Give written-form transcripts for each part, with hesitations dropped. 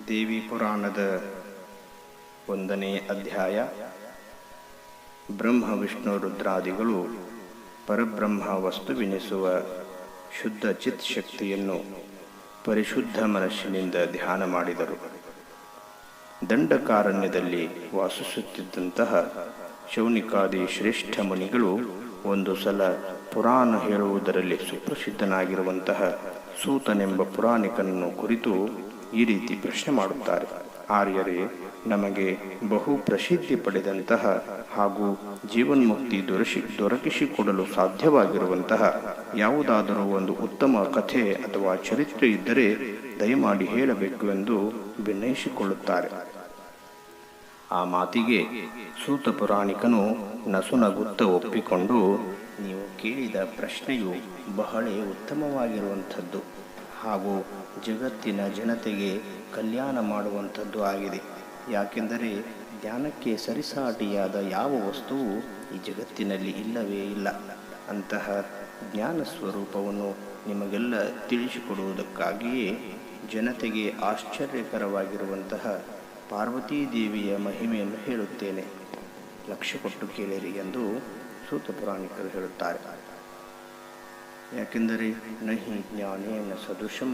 ದೇವಿ ಪುರಾಣದ 1ನೇ ಅಧ್ಯಾಯ. ಬ್ರಹ್ಮ ವಿಷ್ಣು ರುದ್ರಾದಿಗಳು ಪರಬ್ರಹ್ಮ ವಸ್ತುವೆನಿಸುವ ಶುದ್ಧ ಚಿತ್ ಶಕ್ತಿಯನ್ನು ಪರಿಶುದ್ಧ ಮನಸ್ಸಿನಿಂದ ಧ್ಯಾನ ಮಾಡಿದರು. ದಂಡಕಾರಣ್ಯದಲ್ಲಿ ವಾಸಿಸುತ್ತಿದ್ದಂತಹ ಶೌನಿಕಾದಿ ಶ್ರೇಷ್ಠ ಮುನಿಗಳು ಒಂದು ಸಲ ಪುರಾಣ ಹೇಳುವುದರಲ್ಲಿ ಸುಪ್ರಸಿದ್ಧನಾಗಿರುವಂತಹ ಸೂತನೆಂಬ ಪುರಾಣಿಕನನ್ನು ಕುರಿತು ಈ ರೀತಿ ಪ್ರಶ್ನೆ ಮಾಡುತ್ತಾರೆ. ಆರ್ಯರೇ, ನಮಗೆ ಬಹು ಪ್ರಸಿದ್ಧಿ ಪಡೆದಂತಹ ಹಾಗೂ ಜೀವನ್ಮುಕ್ತಿ ದೊರಕಿಸಿಕೊಡಲು ಸಾಧ್ಯವಾಗಿರುವಂತಹ ಯಾವುದಾದರೂ ಒಂದು ಉತ್ತಮ ಕಥೆ ಅಥವಾ ಚರಿತ್ರೆ ಇದ್ದರೆ ದಯಮಾಡಿ ಹೇಳಬೇಕು ಎಂದು ವಿನಯಿಸಿಕೊಳ್ಳುತ್ತಾರೆ. ಆ ಮಾತಿಗೆ ಸೂತ ಪುರಾಣಿಕನು ನಸುನಗುತ್ತ ಒಪ್ಪಿಕೊಂಡು, ನೀವು ಕೇಳಿದ ಪ್ರಶ್ನೆಯು ಬಹಳ ಉತ್ತಮವಾಗಿರುವಂಥದ್ದು ಹಾಗೂ ಜಗತ್ತಿನ ಜನತೆಗೆ ಕಲ್ಯಾಣ ಮಾಡುವಂಥದ್ದು ಆಗಿದೆ. ಯಾಕೆಂದರೆ ಜ್ಞಾನಕ್ಕೆ ಸರಿಸಾಟಿಯಾದ ಯಾವ ವಸ್ತುವು ಈ ಜಗತ್ತಿನಲ್ಲಿ ಇಲ್ಲವೇ ಇಲ್ಲ. ಅಂತಹ ಜ್ಞಾನ ಸ್ವರೂಪವನ್ನು ನಿಮಗೆಲ್ಲ ತಿಳಿಸಿಕೊಡುವುದಕ್ಕಾಗಿಯೇ ಜನತೆಗೆ ಆಶ್ಚರ್ಯಕರವಾಗಿರುವಂತಹ ಪಾರ್ವತೀ ದೇವಿಯ ಮಹಿಮೆಯನ್ನು ಹೇಳುತ್ತೇನೆ. ಲಕ್ಷ್ಯ ಕೊಟ್ಟು ಕೇಳಿರಿ ಎಂದು ಸೂತ ಪುರಾಣಿಕರು ಹೇಳುತ್ತಾರೆ. ಯಾಕೆಂದರೆ ನಹಿ ಜ್ಞಾನೇನ ಸದೃಶಂ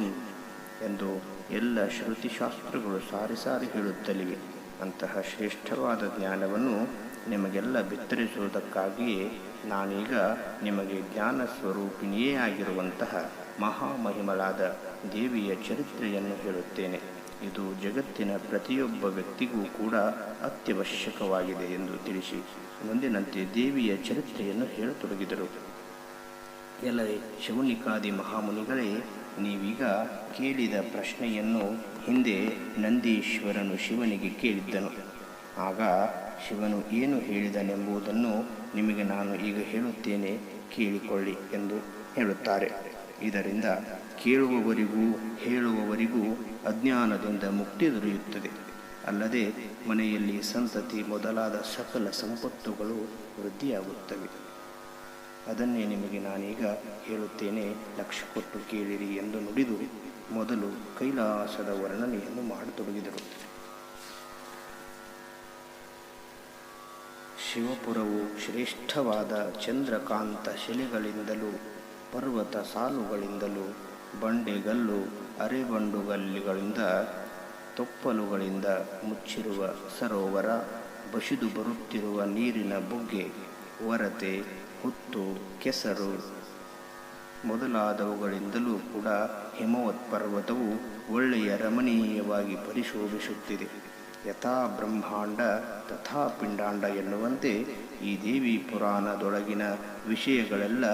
ಎಂದು ಎಲ್ಲ ಶ್ರುತಿಶಾಸ್ತ್ರಗಳು ಸಾರಿ ಸಾರಿ ಹೇಳುತ್ತಲಿವೆ. ಅಂತಹ ಶ್ರೇಷ್ಠವಾದ ಜ್ಞಾನವನ್ನು ನಿಮಗೆಲ್ಲ ಬಿತ್ತರಿಸುವುದಕ್ಕಾಗಿಯೇ ನಾನೀಗ ನಿಮಗೆ ಜ್ಞಾನ ಸ್ವರೂಪಿಣಿಯೇ ಆಗಿರುವಂತಹ ಮಹಾಮಹಿಮಳಾದ ದೇವಿಯ ಚರಿತ್ರೆಯನ್ನು ಹೇಳುತ್ತೇನೆ. ಇದು ಜಗತ್ತಿನ ಪ್ರತಿಯೊಬ್ಬ ವ್ಯಕ್ತಿಗೂ ಕೂಡ ಅತ್ಯವಶ್ಯಕವಾಗಿದೆ ಎಂದು ತಿಳಿಸಿ ಮುಂದಿನಂತೆ ದೇವಿಯ ಚರಿತ್ರೆಯನ್ನು ಹೇಳತೊಡಗಿದರು. ಎಲ್ಲರೇ ಶೌನಿಕಾದಿ ಮಹಾಮುನಿಗಳೇ, ನೀವೀಗ ಕೇಳಿದ ಪ್ರಶ್ನೆಯನ್ನು ಹಿಂದೆ ನಂದೀಶ್ವರನು ಶಿವನಿಗೆ ಕೇಳಿದ್ದನು. ಆಗ ಶಿವನು ಏನು ಹೇಳಿದನೆಂಬುದನ್ನು ನಿಮಗೆ ನಾನು ಈಗ ಹೇಳುತ್ತೇನೆ, ಕೇಳಿಕೊಳ್ಳಿ ಎಂದು ಹೇಳುತ್ತಾರೆ. ಇದರಿಂದ ಕೇಳುವವರಿಗೂ ಹೇಳುವವರಿಗೂ ಅಜ್ಞಾನದಿಂದ ಮುಕ್ತಿ ದೊರೆಯುತ್ತದೆ. ಅಲ್ಲದೆ ಮನೆಯಲ್ಲಿ ಸಂತತಿ ಮೊದಲಾದ ಸಕಲ ಸಂಪತ್ತುಗಳು ವೃದ್ಧಿಯಾಗುತ್ತವೆ. ಅದನ್ನೇ ನಿಮಗೆ ನಾನೀಗ ಹೇಳುತ್ತೇನೆ, ಲಕ್ಷ್ಯ ಕೊಟ್ಟು ಕೇಳಿರಿ ಎಂದು ನುಡಿದು ಮೊದಲು ಕೈಲಾಸದ ವರ್ಣನೆಯನ್ನು ಮಾಡತೊಡಗಿದರು. ಶಿವಪುರವು ಶ್ರೇಷ್ಠವಾದ ಚಂದ್ರಕಾಂತ ಶಿಲೆಗಳಿಂದಲೂ ಪರ್ವತ ಸಾಲುಗಳಿಂದಲೂ ಬಂಡೆಗಲ್ಲು ಅರೆಬಂಡುಗಲ್ಲುಗಳಿಂದ ತೊಪ್ಪಲುಗಳಿಂದ ಮುಚ್ಚಿರುವ ಸರೋವರ, ಬಸಿದು ಬರುತ್ತಿರುವ ನೀರಿನ ಬುಗ್ಗೆ, ಒರತೆ, ಹುತ್ತು, ಕೆಸರು ಮೊದಲಾದವುಗಳಿಂದಲೂ ಕೂಡ ಹಿಮವತ್ ಪರ್ವತವು ಒಳ್ಳೆಯ ರಮಣೀಯವಾಗಿ ಪರಿಶೋಭಿಸುತ್ತಿದೆ. ಯಥಾ ಬ್ರಹ್ಮಾಂಡ ತಥಾ ಪಿಂಡಾಂಡ ಎನ್ನುವಂತೆ ಈ ದೇವಿ ಪುರಾಣದೊಳಗಿನ ವಿಷಯಗಳೆಲ್ಲ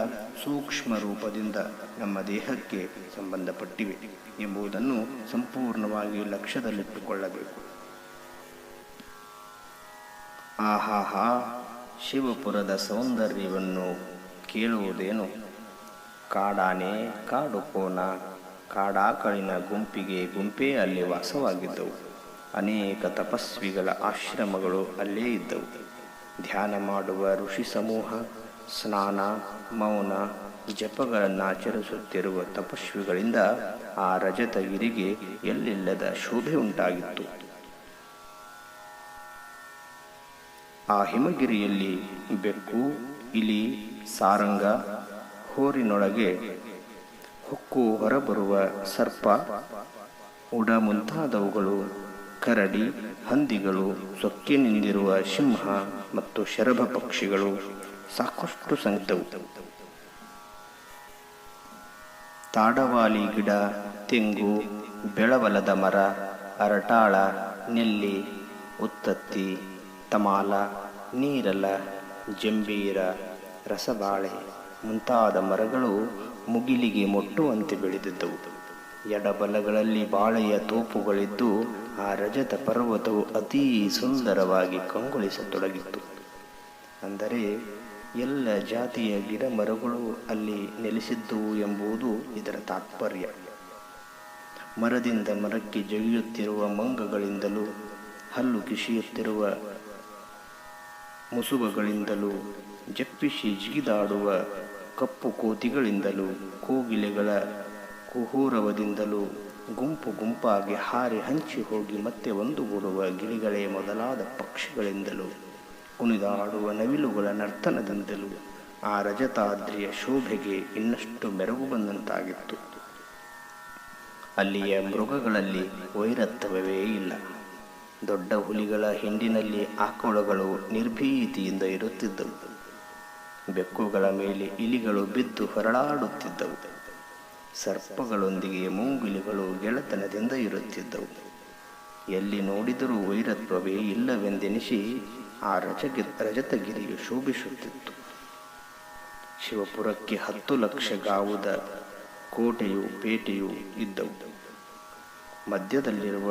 ಸೂಕ್ಷ್ಮ ರೂಪದಿಂದ ನಮ್ಮ ದೇಹಕ್ಕೆ ಸಂಬಂಧಪಟ್ಟಿವೆ ಎಂಬುದನ್ನು ಸಂಪೂರ್ಣವಾಗಿ ಲಕ್ಷ್ಯದಲ್ಲಿಟ್ಟುಕೊಳ್ಳಬೇಕು. ಆಹಾಹಾ, ಶಿವಪುರದ ಸೌಂದರ್ಯವನ್ನು ಕೇಳುವುದೇನು? ಕಾಡಾನೆ, ಕಾಡು ಕೋನ, ಕಾಡಾಕಳಿನ ಗುಂಪಿಗೆ ಗುಂಪೇ ಅಲ್ಲಿ ವಾಸವಾಗಿದ್ದವು. ಅನೇಕ ತಪಸ್ವಿಗಳ ಆಶ್ರಮಗಳು ಅಲ್ಲೇ ಇದ್ದವು. ಧ್ಯಾನ ಮಾಡುವ ಋಷಿ ಸಮೂಹ, ಸ್ನಾನ, ಮೌನ, ಜಪಗಳನ್ನಾಚರಿಸುತ್ತಿರುವ ತಪಸ್ವಿಗಳಿಂದ ಆ ರಜತಗಿರಿಗೆ ಎಲ್ಲಿಲ್ಲದ ಶೋಭೆ ಉಂಟಾಗಿತ್ತು. ಆ ಹಿಮಗಿರಿಯಲ್ಲಿ ಬೆಕ್ಕು, ಇಲಿ, ಸಾರಂಗ, ಹೋರಿನೊಳಗೆ ಹೊಕ್ಕು ಹೊರಬರುವ ಸರ್ಪ, ಉಡ ಮುಂತಾದವುಗಳು, ಕರಡಿ, ಹಂದಿಗಳು, ಸೊಕ್ಕಿನಿಂದಿರುವ ಸಿಂಹ ಮತ್ತು ಶರಭ ಪಕ್ಷಿಗಳು ಸಾಕಷ್ಟು ಸಂಖ್ಯವು. ತಾಡವಾಲಿ ಗಿಡ, ತೆಂಗು, ಬೆಳವಲದ ಮರ, ಅರಟಾಳ, ನೆಲ್ಲಿ, ಉತ್ತತ್ತಿ, ತಮಾಲ, ನೀರಲ, ಜಂಬೀರ, ರಸಬಾಳೆ ಮುಂತಾದ ಮರಗಳು ಮುಗಿಲಿಗೆ ಮುಟ್ಟುವಂತೆ ಬೆಳೆದಿದ್ದವು. ಎಡಬಲಗಳಲ್ಲಿ ಬಾಳೆಯ ತೋಪುಗಳಿದ್ದು ಆ ರಜತ ಪರ್ವತವು ಅತೀ ಸುಂದರವಾಗಿ ಕಂಗೊಳಿಸತೊಡಗಿತ್ತು. ಅಂದರೆ ಎಲ್ಲ ಜಾತಿಯ ಗಿಡ ಮರಗಳು ಅಲ್ಲಿ ನೆಲೆಸಿದ್ದುವು ಎಂಬುದು ಇದರ ತಾತ್ಪರ್ಯ. ಮರದಿಂದ ಮರಕ್ಕೆ ಜಗಿಯುತ್ತಿರುವ ಮಂಗಗಳಿಂದಲೂ, ಹಲ್ಲು ಕಿಸಿಯುತ್ತಿರುವ ಮುಸುಬಗಳಿಂದಲೂ, ಜಪ್ಪಿಸಿ ಜಿಗಿದಾಡುವ ಕಪ್ಪು ಕೋತಿಗಳಿಂದಲೂ, ಕೋಗಿಲೆಗಳ ಕುಹೂರವದಿಂದಲೂ ಗುಂಪು ಗುಂಪಾಗಿ ಹಾರಿ ಹಂಚಿ ಹೋಗಿ ಮತ್ತೆ ಒಂದುಗೂಡುವ ಗಿಳಿಗಳೇ ಮೊದಲಾದ ಪಕ್ಷಿಗಳಿಂದಲೂ ಕುಣಿದಾಡುವ ನವಿಲುಗಳ ನರ್ತನದಿಂದಲೂ ಆ ರಜತಾದ್ರಿಯ ಶೋಭೆಗೆ ಇನ್ನಷ್ಟು ಮೆರುಗು ಬಂದಂತಾಗಿತ್ತು. ಅಲ್ಲಿಯ ಮೃಗಗಳಲ್ಲಿ ವೈರತ್ವವೇ ಇಲ್ಲ. ದೊಡ್ಡ ಹುಲಿಗಳ ಹಿಂಡಿನಲ್ಲಿ ಆಕಳುಗಳು ನಿರ್ಭೀತಿಯಿಂದ ಇರುತ್ತಿದ್ದವು. ಬೆಕ್ಕುಗಳ ಮೇಲೆ ಇಲಿಗಳು ಬಿದ್ದು ಹೊರಳಾಡುತ್ತಿದ್ದವು. ಸರ್ಪಗಳೊಂದಿಗೆ ಮುಂಗುಲಿಗಳು ಗೆಳೆತನದಿಂದ ಇರುತ್ತಿದ್ದವು. ಎಲ್ಲಿ ನೋಡಿದರೂ ವೈರತ್ವವೇ ಇಲ್ಲವೆಂದೆನಿಸಿ ಆ ರಜತಗಿರಿಯು ಶೋಭಿಸುತ್ತಿತ್ತು. ಶಿವಪುರಕ್ಕೆ 10 ಲಕ್ಷ ಗಾವುದ ಕೋಟೆಯು ಪೇಟೆಯೂ ಇದ್ದವು. ಮಧ್ಯದಲ್ಲಿರುವ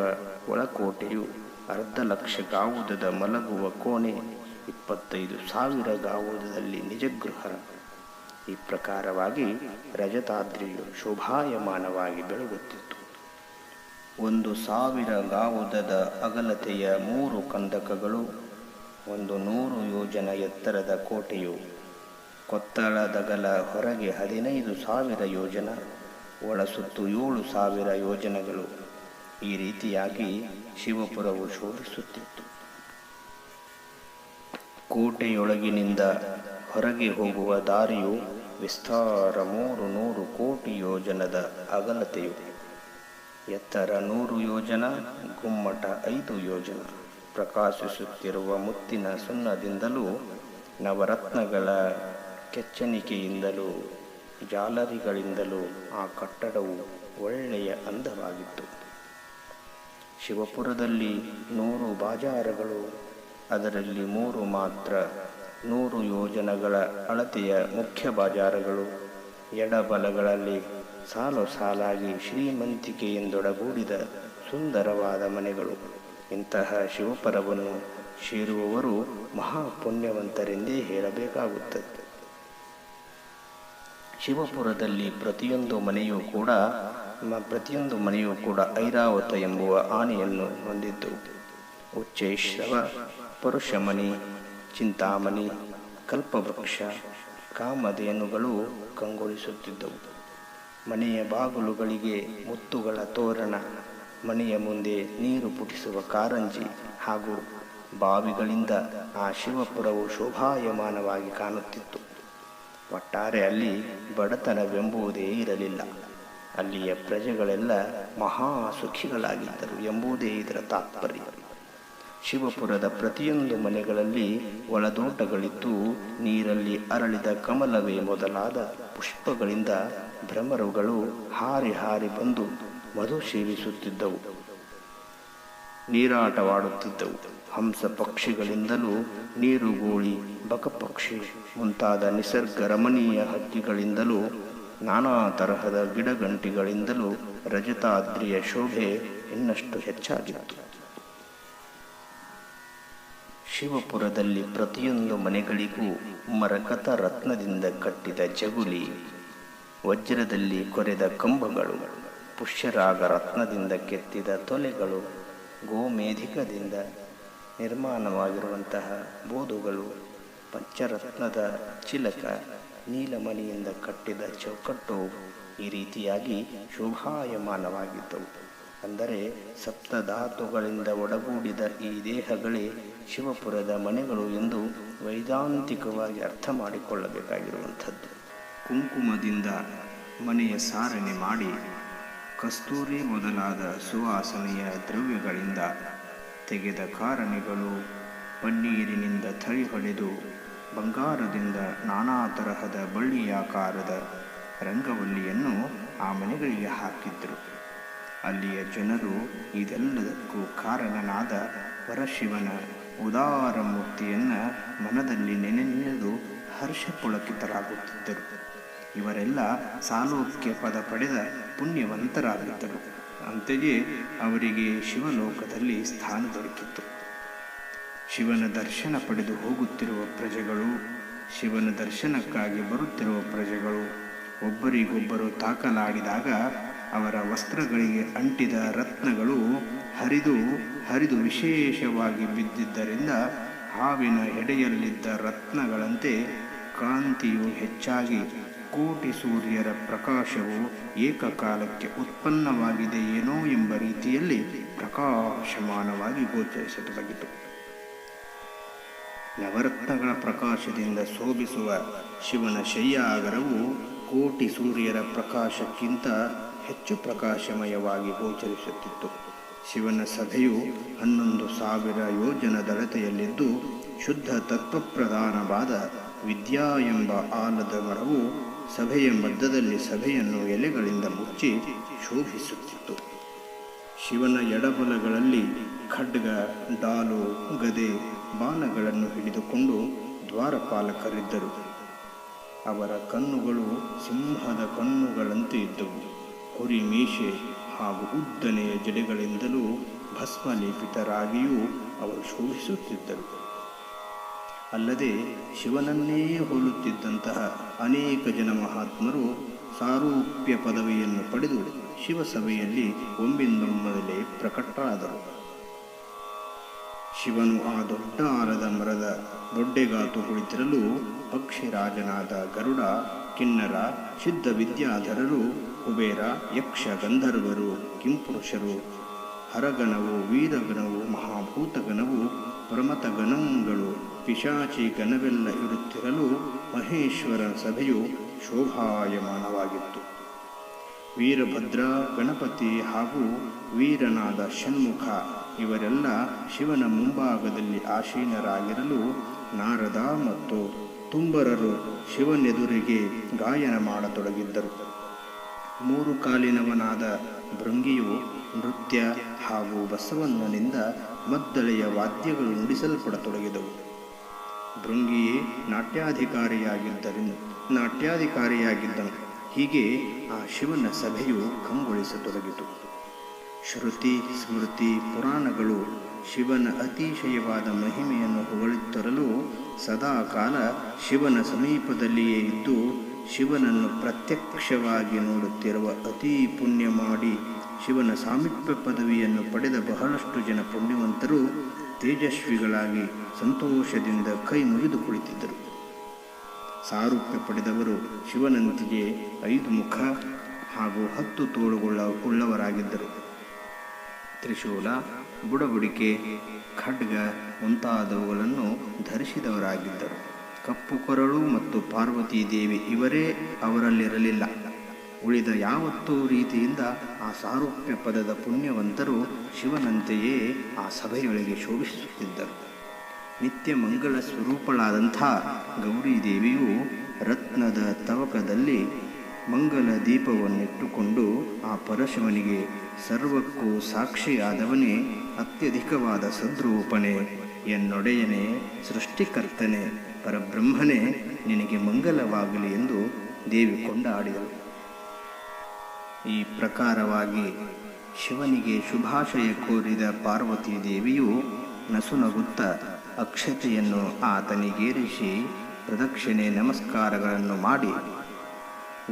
ಒಳಕೋಟೆಯು 1/2 ಲಕ್ಷ ಗಾವುದದ ಮಲಗುವ ಕೋಣೆ, 25,000 ಗಾವುದದಲ್ಲಿ ನಿಜಗೃಹ. ಈ ಪ್ರಕಾರವಾಗಿ ರಜತಾದ್ರಿಯು ಶೋಭಾಯಮಾನವಾಗಿ ಬೆಳಗುತ್ತಿತ್ತು. 1,000 ಗಾವುದದ ಅಗಲತೆಯ 3 ಕಂದಕಗಳು, 100 ಯೋಜನ ಎತ್ತರದ ಕೋಟೆಯು, ಕೊತ್ತಳದಗಲ ಹೊರಗೆ 15,000 ಯೋಜನ, ಒಳಸುತ್ತು 7,000 ಯೋಜನಗಳು. ಈ ರೀತಿಯಾಗಿ ಶಿವಪುರವು ಶೋಭಿಸುತ್ತಿತ್ತು. ಕೋಟೆಯೊಳಗಿನಿಂದ ಹೊರಗೆ ಹೋಗುವ ದಾರಿಯು ವಿಸ್ತಾರ 300 ಕೋಟಿ ಯೋಜನದ ಅಗಲತೆಯು, ಎತ್ತರ 100 ಯೋಜನ, ಗುಮ್ಮಟ 5 ಯೋಜನ. ಪ್ರಕಾಶಿಸುತ್ತಿರುವ ಮುತ್ತಿನ ಸುಣ್ಣದಿಂದಲೂ ನವರತ್ನಗಳ ಕೆಚ್ಚಣಿಕೆಯಿಂದಲೂ ಜಾಲರಿಗಳಿಂದಲೂ ಆ ಕಟ್ಟಡವು ಒಳ್ಳೆಯ ಅಂದವಾಗಿತ್ತು. ಶಿವಪುರದಲ್ಲಿ 100 ಬಾಜಾರಗಳು, ಅದರಲ್ಲಿ 3 ಮಾತ್ರ 100 ಯೋಜನಗಳ ಅಳತೆಯ ಮುಖ್ಯ ಬಾಜಾರಗಳು. ಎಡಬಲಗಳಲ್ಲಿ ಸಾಲು ಸಾಲಾಗಿ ಶ್ರೀಮಂತಿಕೆಯಿಂದೊಡಗೂಡಿದ ಸುಂದರವಾದ ಮನೆಗಳು. ಇಂತಹ ಶಿವಪುರವನ್ನು ಸೇರುವವರು ಮಹಾಪುಣ್ಯವಂತರೆಂದೇ ಹೇಳಬೇಕಾಗುತ್ತದೆ. ಶಿವಪುರದಲ್ಲಿ ಪ್ರತಿಯೊಂದು ಮನೆಯೂ ಕೂಡ ಐರಾವತ ಎಂಬುವ ಆನೆಯನ್ನು ಹೊಂದಿದ್ದು, ಉಚ್ಚೈಶ್ರವ, ಪರುಷಮಣಿ, ಚಿಂತಾಮಣಿ, ಕಲ್ಪವೃಕ್ಷ, ಕಾಮಧೇನುಗಳು ಕಂಗೊಳಿಸುತ್ತಿದ್ದವು. ಮನೆಯ ಬಾಗಿಲುಗಳಿಗೆ ಮುತ್ತುಗಳ ತೋರಣ, ಮನೆಯ ಮುಂದೆ ನೀರು ಪುಟಿಸುವ ಕಾರಂಜಿ ಹಾಗೂ ಬಾವಿಗಳಿಂದ ಆ ಶಿವಪುರವು ಶೋಭಾಯಮಾನವಾಗಿ ಕಾಣುತ್ತಿತ್ತು. ಒಟ್ಟಾರೆ ಅಲ್ಲಿ ಬಡತನವೆಂಬುದೇ ಇರಲಿಲ್ಲ. ಅಲ್ಲಿಯ ಪ್ರಜೆಗಳೆಲ್ಲ ಮಹಾ ಸುಖಿಗಳಾಗಿದ್ದರು ಎಂಬುದೇ ಇದರ ತಾತ್ಪರ್ಯ. ಶಿವಪುರದ ಪ್ರತಿಯೊಂದು ಮನೆಗಳಲ್ಲಿ ಒಳದೋಟಗಳಿದ್ದು, ನೀರಲ್ಲಿ ಅರಳಿದ ಕಮಲವೇ ಮೊದಲಾದ ಪುಷ್ಪಗಳಿಂದ ಭ್ರಮರುಗಳು ಹಾರಿ ಹಾರಿ ಬಂದು ಮಧು ಸೇವಿಸುತ್ತಿದ್ದವು, ನೀರಾಟವಾಡುತ್ತಿದ್ದವು. ಹಂಸ ಪಕ್ಷಿಗಳಿಂದಲೂ ನೀರುಗೋಳಿ, ಬಕಪಕ್ಷಿ ಮುಂತಾದ ನಿಸರ್ಗ ರಮಣೀಯ ಹಕ್ಕಿಗಳಿಂದಲೂ ನಾನಾ ತರಹದ ಗಿಡಗಂಟಿಗಳಿಂದಲೂ ರಜತಾದ್ರಿಯ ಶೋಭೆ ಇನ್ನಷ್ಟು ಹೆಚ್ಚಾಗಿತ್ತು. ಶಿವಪುರದಲ್ಲಿ ಪ್ರತಿಯೊಂದು ಮನೆಗಳಿಗೂ ಮರಕತ ರತ್ನದಿಂದ ಕಟ್ಟಿದ ಜಗುಲಿ, ವಜ್ರದಲ್ಲಿ ಕೊರೆದ ಕಂಬಗಳು, ಪುಷ್ಯರಾಗ ರತ್ನದಿಂದ ಕೆತ್ತಿದ ತೊಲೆಗಳು, ಗೋಮೇಧಿಕದಿಂದ ನಿರ್ಮಾಣವಾಗಿರುವಂತಹ ಬೋಧುಗಳು, ಪಂಚರತ್ನದ ಚಿಲಕ, ನೀಲಮಣಿಯಿಂದ ಕಟ್ಟಿದ ಚೌಕಟ್ಟು, ಈ ರೀತಿಯಾಗಿ ಶೋಭಾಯಮಾನವಾಗಿದ್ದವು. ಅಂದರೆ ಸಪ್ತಧಾತುಗಳಿಂದ ಒಡಗೂಡಿದ ಈ ದೇಹಗಳೇ ಶಿವಪುರದ ಮನೆಗಳು ಎಂದು ವೈದಾಂತಿಕವಾಗಿ ಅರ್ಥ ಮಾಡಿಕೊಳ್ಳಬೇಕಾಗಿರುವಂಥದ್ದು. ಕುಂಕುಮದಿಂದ ಮನೆಯ ಸಾರಣೆ ಮಾಡಿ, ಕಸ್ತೂರಿ ಮೊದಲಾದ ಸುವಾಸನೆಯ ದ್ರವ್ಯಗಳಿಂದ ತೆಗೆದ ಕಾರಣಿಗಳು, ಪನ್ನೀರಿನಿಂದ ಥಳಿ ಹೊಡೆದು ಬಂಗಾರದಿಂದ ನಾನಾ ತರಹದ ಬಳ್ಳಿಯಾಕಾರದ ರಂಗವಲ್ಲಿಯನ್ನು ಆ ಮನೆಗಳಿಗೆ ಹಾಕಿದ್ದರು. ಅಲ್ಲಿಯ ಜನರು ಇದೆಲ್ಲದಕ್ಕೂ ಕಾರಣನಾದ ಪರಶಿವನ ಉದಾರ ಮೂರ್ತಿಯನ್ನು ಮನದಲ್ಲಿ ನೆನೆದು ಹರ್ಷಪುಳಕಿತರಾಗುತ್ತಿದ್ದರು. ಇವರೆಲ್ಲ ಸಾಲೋಕ್ಯ ಪದ ಪಡೆದ ಪುಣ್ಯವಂತರಾಗಿದ್ದರು. ಅಂತೆಯೇ ಅವರಿಗೆ ಶಿವಲೋಕದಲ್ಲಿ ಸ್ಥಾನ ದೊರಕಿತ್ತು. ಶಿವನ ದರ್ಶನ ಪಡೆದು ಹೋಗುತ್ತಿರುವ ಪ್ರಜೆಗಳು, ಶಿವನ ದರ್ಶನಕ್ಕಾಗಿ ಬರುತ್ತಿರುವ ಪ್ರಜೆಗಳು ಒಬ್ಬರಿಗೊಬ್ಬರು ತಾಕಲಾಡಿದಾಗ ಅವರ ವಸ್ತ್ರಗಳಿಗೆ ಅಂಟಿದ ರತ್ನಗಳು ಹರಿದು ವಿಶೇಷವಾಗಿ ಬಿದ್ದಿದ್ದರಿಂದ ಹಾವಿನ ಎಡೆಯಲ್ಲಿದ್ದ ರತ್ನಗಳಂತೆ ಕಾಂತಿಯು ಹೆಚ್ಚಾಗಿ ಕೋಟಿ ಸೂರ್ಯರ ಪ್ರಕಾಶವು ಏಕಕಾಲಕ್ಕೆ ಉತ್ಪನ್ನವಾಗಿದೆಯೇನೋ ಎಂಬ ರೀತಿಯಲ್ಲಿ ಪ್ರಕಾಶಮಾನವಾಗಿ ಗೋಚರಿಸತೊಡಗಿತು. ನವರತ್ನಗಳ ಪ್ರಕಾಶದಿಂದ ಶೋಭಿಸುವ ಶಿವನ ಶಯ್ಯಾಗರವು ಕೋಟಿ ಸೂರ್ಯರ ಪ್ರಕಾಶಕ್ಕಿಂತ ಹೆಚ್ಚು ಪ್ರಕಾಶಮಯವಾಗಿ ಗೋಚರಿಸುತ್ತಿತ್ತು. ಶಿವನ ಸಭೆಯು 11,000 ಯೋಜನದಳತೆಯಲ್ಲಿದ್ದು ಶುದ್ಧ ತತ್ವಪ್ರಧಾನವಾದ ವಿದ್ಯಾ ಎಂಬ ಆಲದ ಮರವು ಸಭೆಯ ಮಧ್ಯದಲ್ಲಿ ಸಭೆಯನ್ನು ಎಲೆಗಳಿಂದ ಮುಚ್ಚಿ ಶೋಭಿಸುತ್ತಿತ್ತು. ಶಿವನ ಎಡಬಲಗಳಲ್ಲಿ ಖಡ್ಗ, ಡಾಲು, ಗದೆ, ಬಾಣಗಳನ್ನು ಹಿಡಿದುಕೊಂಡು ದ್ವಾರಪಾಲಕರಿದ್ದರು. ಅವರ ಕಣ್ಣುಗಳು ಸಿಂಹದ ಕಣ್ಣುಗಳಂತೆ ಇದ್ದವು. ಹುರಿ ಮೀಸೆ ಹಾಗೂ ಉದ್ದನೆಯ ಜಡೆಗಳಿಂದಲೂ ಭಸ್ಮಲೇಪಿತರಾಗಿಯೂ ಅವರು ಶೋಭಿಸುತ್ತಿದ್ದರು. ಅಲ್ಲದೆ ಶಿವನನ್ನೇ ಹೋಲುತ್ತಿದ್ದಂತಹ ಅನೇಕ ಜನ ಮಹಾತ್ಮರು ಸಾರೂಪ್ಯ ಪದವಿಯನ್ನು ಪಡೆದು ಶಿವಸಭೆಯಲ್ಲಿ ಒಮ್ಮಿಂದೊಮ್ಮೆಲೆ ಪ್ರಕಟರಾದರು. ಶಿವನು ಆ ದೊಡ್ಡ ಆಲದ ಮರದ ದೊಡ್ಡೆಗಾತು ಕುಳಿತಿರಲು ಪಕ್ಷಿರಾಜನಾದ ಗರುಡ, ಕಿನ್ನರ, ಸಿದ್ಧ ವಿದ್ಯಾಧರರು, ಕುಬೇರ, ಯಕ್ಷ, ಗಂಧರ್ವರು, ಕಿಂಪುರುಷರು, ಹರಗಣವು, ವೀರಗಣವು, ಮಹಾಭೂತಗಣವು, ಪ್ರಮಥಗಣಗಳು, ಪಿಶಾಚಿ ಗಣವೆಲ್ಲ ಇರುತ್ತಿರಲು ಮಹೇಶ್ವರನ ಸಭೆಯು ಶೋಭಾಯಮಾನವಾಗಿತ್ತು. ವೀರಭದ್ರ, ಗಣಪತಿ ಹಾಗೂ ವೀರನಾದ ಷಣ್ಮುಖ ಇವರೆಲ್ಲ ಶಿವನ ಮುಂಭಾಗದಲ್ಲಿ ಆಸೀನರಾಗಿರಲು ನಾರದ ಮತ್ತು ತುಂಬರರು ಶಿವನೆದುರಿಗೆ ಗಾಯನ ಮಾಡತೊಡಗಿದ್ದರು. 3 ಕಾಲಿನವನಾದ ಭೃಂಗಿಯು ನೃತ್ಯ ಹಾಗೂ ಬಸವಣ್ಣನಿಂದ ಮದ್ದಳೆಯ ವಾದ್ಯಗಳು ನುಡಿಸಲ್ಪಡತೊಡಗಿದವು. ಭೃಂಗಿಯೇ ನಾಟ್ಯಾಧಿಕಾರಿಯಾಗಿದ್ದನು. ಹೀಗೆ ಆ ಶಿವನ ಸಭೆಯು ಕಂಗೊಳಿಸತೊಡಗಿತು. ಶ್ರುತಿ, ಸ್ಮೃತಿ, ಪುರಾಣಗಳು ಶಿವನ ಅತಿಶಯವಾದ ಮಹಿಮೆಯನ್ನು ಹೊಗಳುತ್ತರಲು ಸದಾ ಕಾಲ ಶಿವನ ಸಮೀಪದಲ್ಲಿಯೇ ಇದ್ದು ಶಿವನನ್ನು ಪ್ರತ್ಯಕ್ಷವಾಗಿ ನೋಡುತ್ತಿರುವ ಅತೀ ಪುಣ್ಯ ಮಾಡಿ ಶಿವನ ಸಾಮೀಪ್ಯ ಪದವಿಯನ್ನು ಪಡೆದ ಬಹಳಷ್ಟು ಜನ ಪುಣ್ಯವಂತರು ತೇಜಸ್ವಿಗಳಾಗಿ ಸಂತೋಷದಿಂದ ಕೈ ಮುಗಿದು ಕುಳಿತಿದ್ದರು. ಸಾರೂಪ್ಯ ಪಡೆದವರು ಶಿವನಂತೆಯೇ 5 ಮುಖ ಹಾಗೂ 10 ತೋಳುಳ್ಳವರಾಗಿದ್ದರು. ತ್ರಿಶೂಲ, ಬುಡಬುಡಿಕೆ, ಖಡ್ಗ ಮುಂತಾದವುಗಳನ್ನು ಧರಿಸಿದವರಾಗಿದ್ದರು. ಕಪ್ಪು ಕೊರಳು ಮತ್ತು ಪಾರ್ವತೀ ದೇವಿ ಇವರೇ ಅವರಲ್ಲಿರಲಿಲ್ಲ. ಉಳಿದ ಯಾವತ್ತೂ ರೀತಿಯಿಂದ ಆ ಸಾರೂಪ್ಯ ಪದದ ಪುಣ್ಯವಂತರು ಶಿವನಂತೆಯೇ ಆ ಸಭೆಯೊಳಗೆ ಶೋಭಿಸುತ್ತಿದ್ದರು. ನಿತ್ಯ ಮಂಗಳ ಸ್ವರೂಪಳಾದಂಥ ಗೌರೀದೇವಿಯು ರತ್ನದ ತವಕದಲ್ಲಿ ಮಂಗಲ ದೀಪವನ್ನಿಟ್ಟುಕೊಂಡು ಆ ಪರಶಿವನಿಗೆ ಸರ್ವಕ್ಕೂ ಸಾಕ್ಷಿಯಾದವನೇ, ಅತ್ಯಧಿಕವಾದ ಸದ್ರೂಪನೇ, ಎನ್ನೊಡೆಯನೇ, ಸೃಷ್ಟಿಕರ್ತನೇ, ಪರಬ್ರಹ್ಮನೇ, ನಿನಗೆ ಮಂಗಲವಾಗಲಿ ಎಂದು ದೇವಿ ಕೊಂಡಾಡಿದಳು. ಈ ಪ್ರಕಾರವಾಗಿ ಶಿವನಿಗೆ ಶುಭಾಶಯ ಕೋರಿದ ಪಾರ್ವತೀ ದೇವಿಯು ನಸುನಗುತ್ತ ಅಕ್ಷತೆಯನ್ನು ಆತನಿಗೇರಿಸಿ ಪ್ರದಕ್ಷಿಣೆ ನಮಸ್ಕಾರಗಳನ್ನು ಮಾಡಿ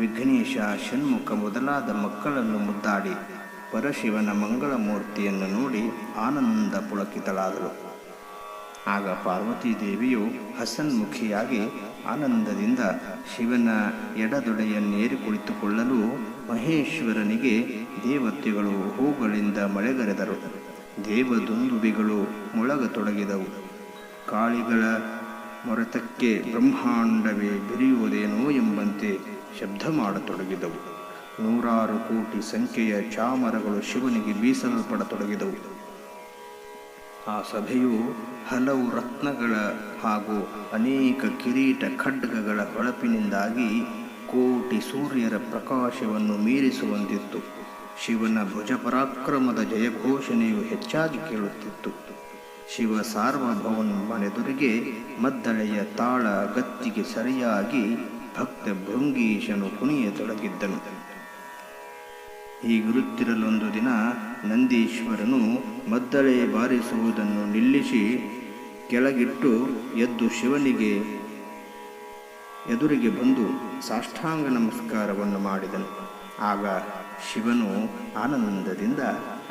ವಿಘ್ನೇಶ, ಷಣ್ಮುಖ ಮೊದಲಾದ ಮಕ್ಕಳನ್ನು ಮುದ್ದಾಡಿ ಪರಶಿವನ ಮಂಗಳಮೂರ್ತಿಯನ್ನು ನೋಡಿ ಆನಂದ ಪುಳಕಿತಳಾದಳು. ಆಗ ಪಾರ್ವತೀ ದೇವಿಯು ಹಸನ್ಮುಖಿಯಾಗಿ ಆನಂದದಿಂದ ಶಿವನ ಎಡದೊಡೆಯನ್ನೇರಿ ಕುಳಿತುಕೊಳ್ಳಲು ಮಹೇಶ್ವರನಿಗೆ ದೇವತೆಗಳು ಹೂಗಳಿಂದ ಮಳೆಗರೆದರು. ದೇವದುಂದುಬಿಗಳು ಮೊಳಗತೊಡಗಿದವು. ಕಾಳಿಗಳ ಮೊರೆತಕ್ಕೆ ಬ್ರಹ್ಮಾಂಡವೇ ಬಿರಿಯುವುದೇನೋ ಎಂಬಂತೆ ಶಬ್ದ ಮಾಡತೊಡಗಿದವು. 100 ಕೋಟಿ ಸಂಖ್ಯೆಯ ಚಾಮರಗಳು ಶಿವನಿಗೆ ಬೀಸಲ್ಪಡತೊಡಗಿದವು. ಆ ಸಭೆಯು ಹಲವು ರತ್ನಗಳ ಹಾಗೂ ಅನೇಕ ಕಿರೀಟ ಖಡ್ಗಗಳ ಹೊಳಪಿನಿಂದಾಗಿ ಕೋಟಿ ಸೂರ್ಯರ ಪ್ರಕಾಶವನ್ನು ಮೀರಿಸುವಂತಿತ್ತು. ಶಿವನ ಭುಜಪರಾಕ್ರಮದ ಜಯಘೋಷಣೆಯು ಹೆಚ್ಚಾಗಿ ಕೇಳುತ್ತಿತ್ತು. ಶಿವ ಸಾರ್ವಭೌಮನೆದುರಿಗೆ ಮದ್ದಳೆಯ ತಾಳ ಗತ್ತಿಗೆ ಸರಿಯಾಗಿ ಭಕ್ತ ಭೃಂಗೀಶನು ಕುಣಿಯತೊಡಗಿದ್ದನು. ಹೀಗಿರುತ್ತಿರಲೊಂದು ದಿನ ನಂದೀಶ್ವರನು ಮದ್ದಳೆ ಬಾರಿಸುವುದನ್ನು ನಿಲ್ಲಿಸಿ ಕೆಳಗಿಟ್ಟು ಎದ್ದು ಶಿವನಿಗೆ ಎದುರಿಗೆ ಬಂದು ಸಾಷ್ಟಾಂಗ ನಮಸ್ಕಾರವನ್ನು ಮಾಡಿದನು. ಆಗ ಶಿವನು ಆನಂದದಿಂದ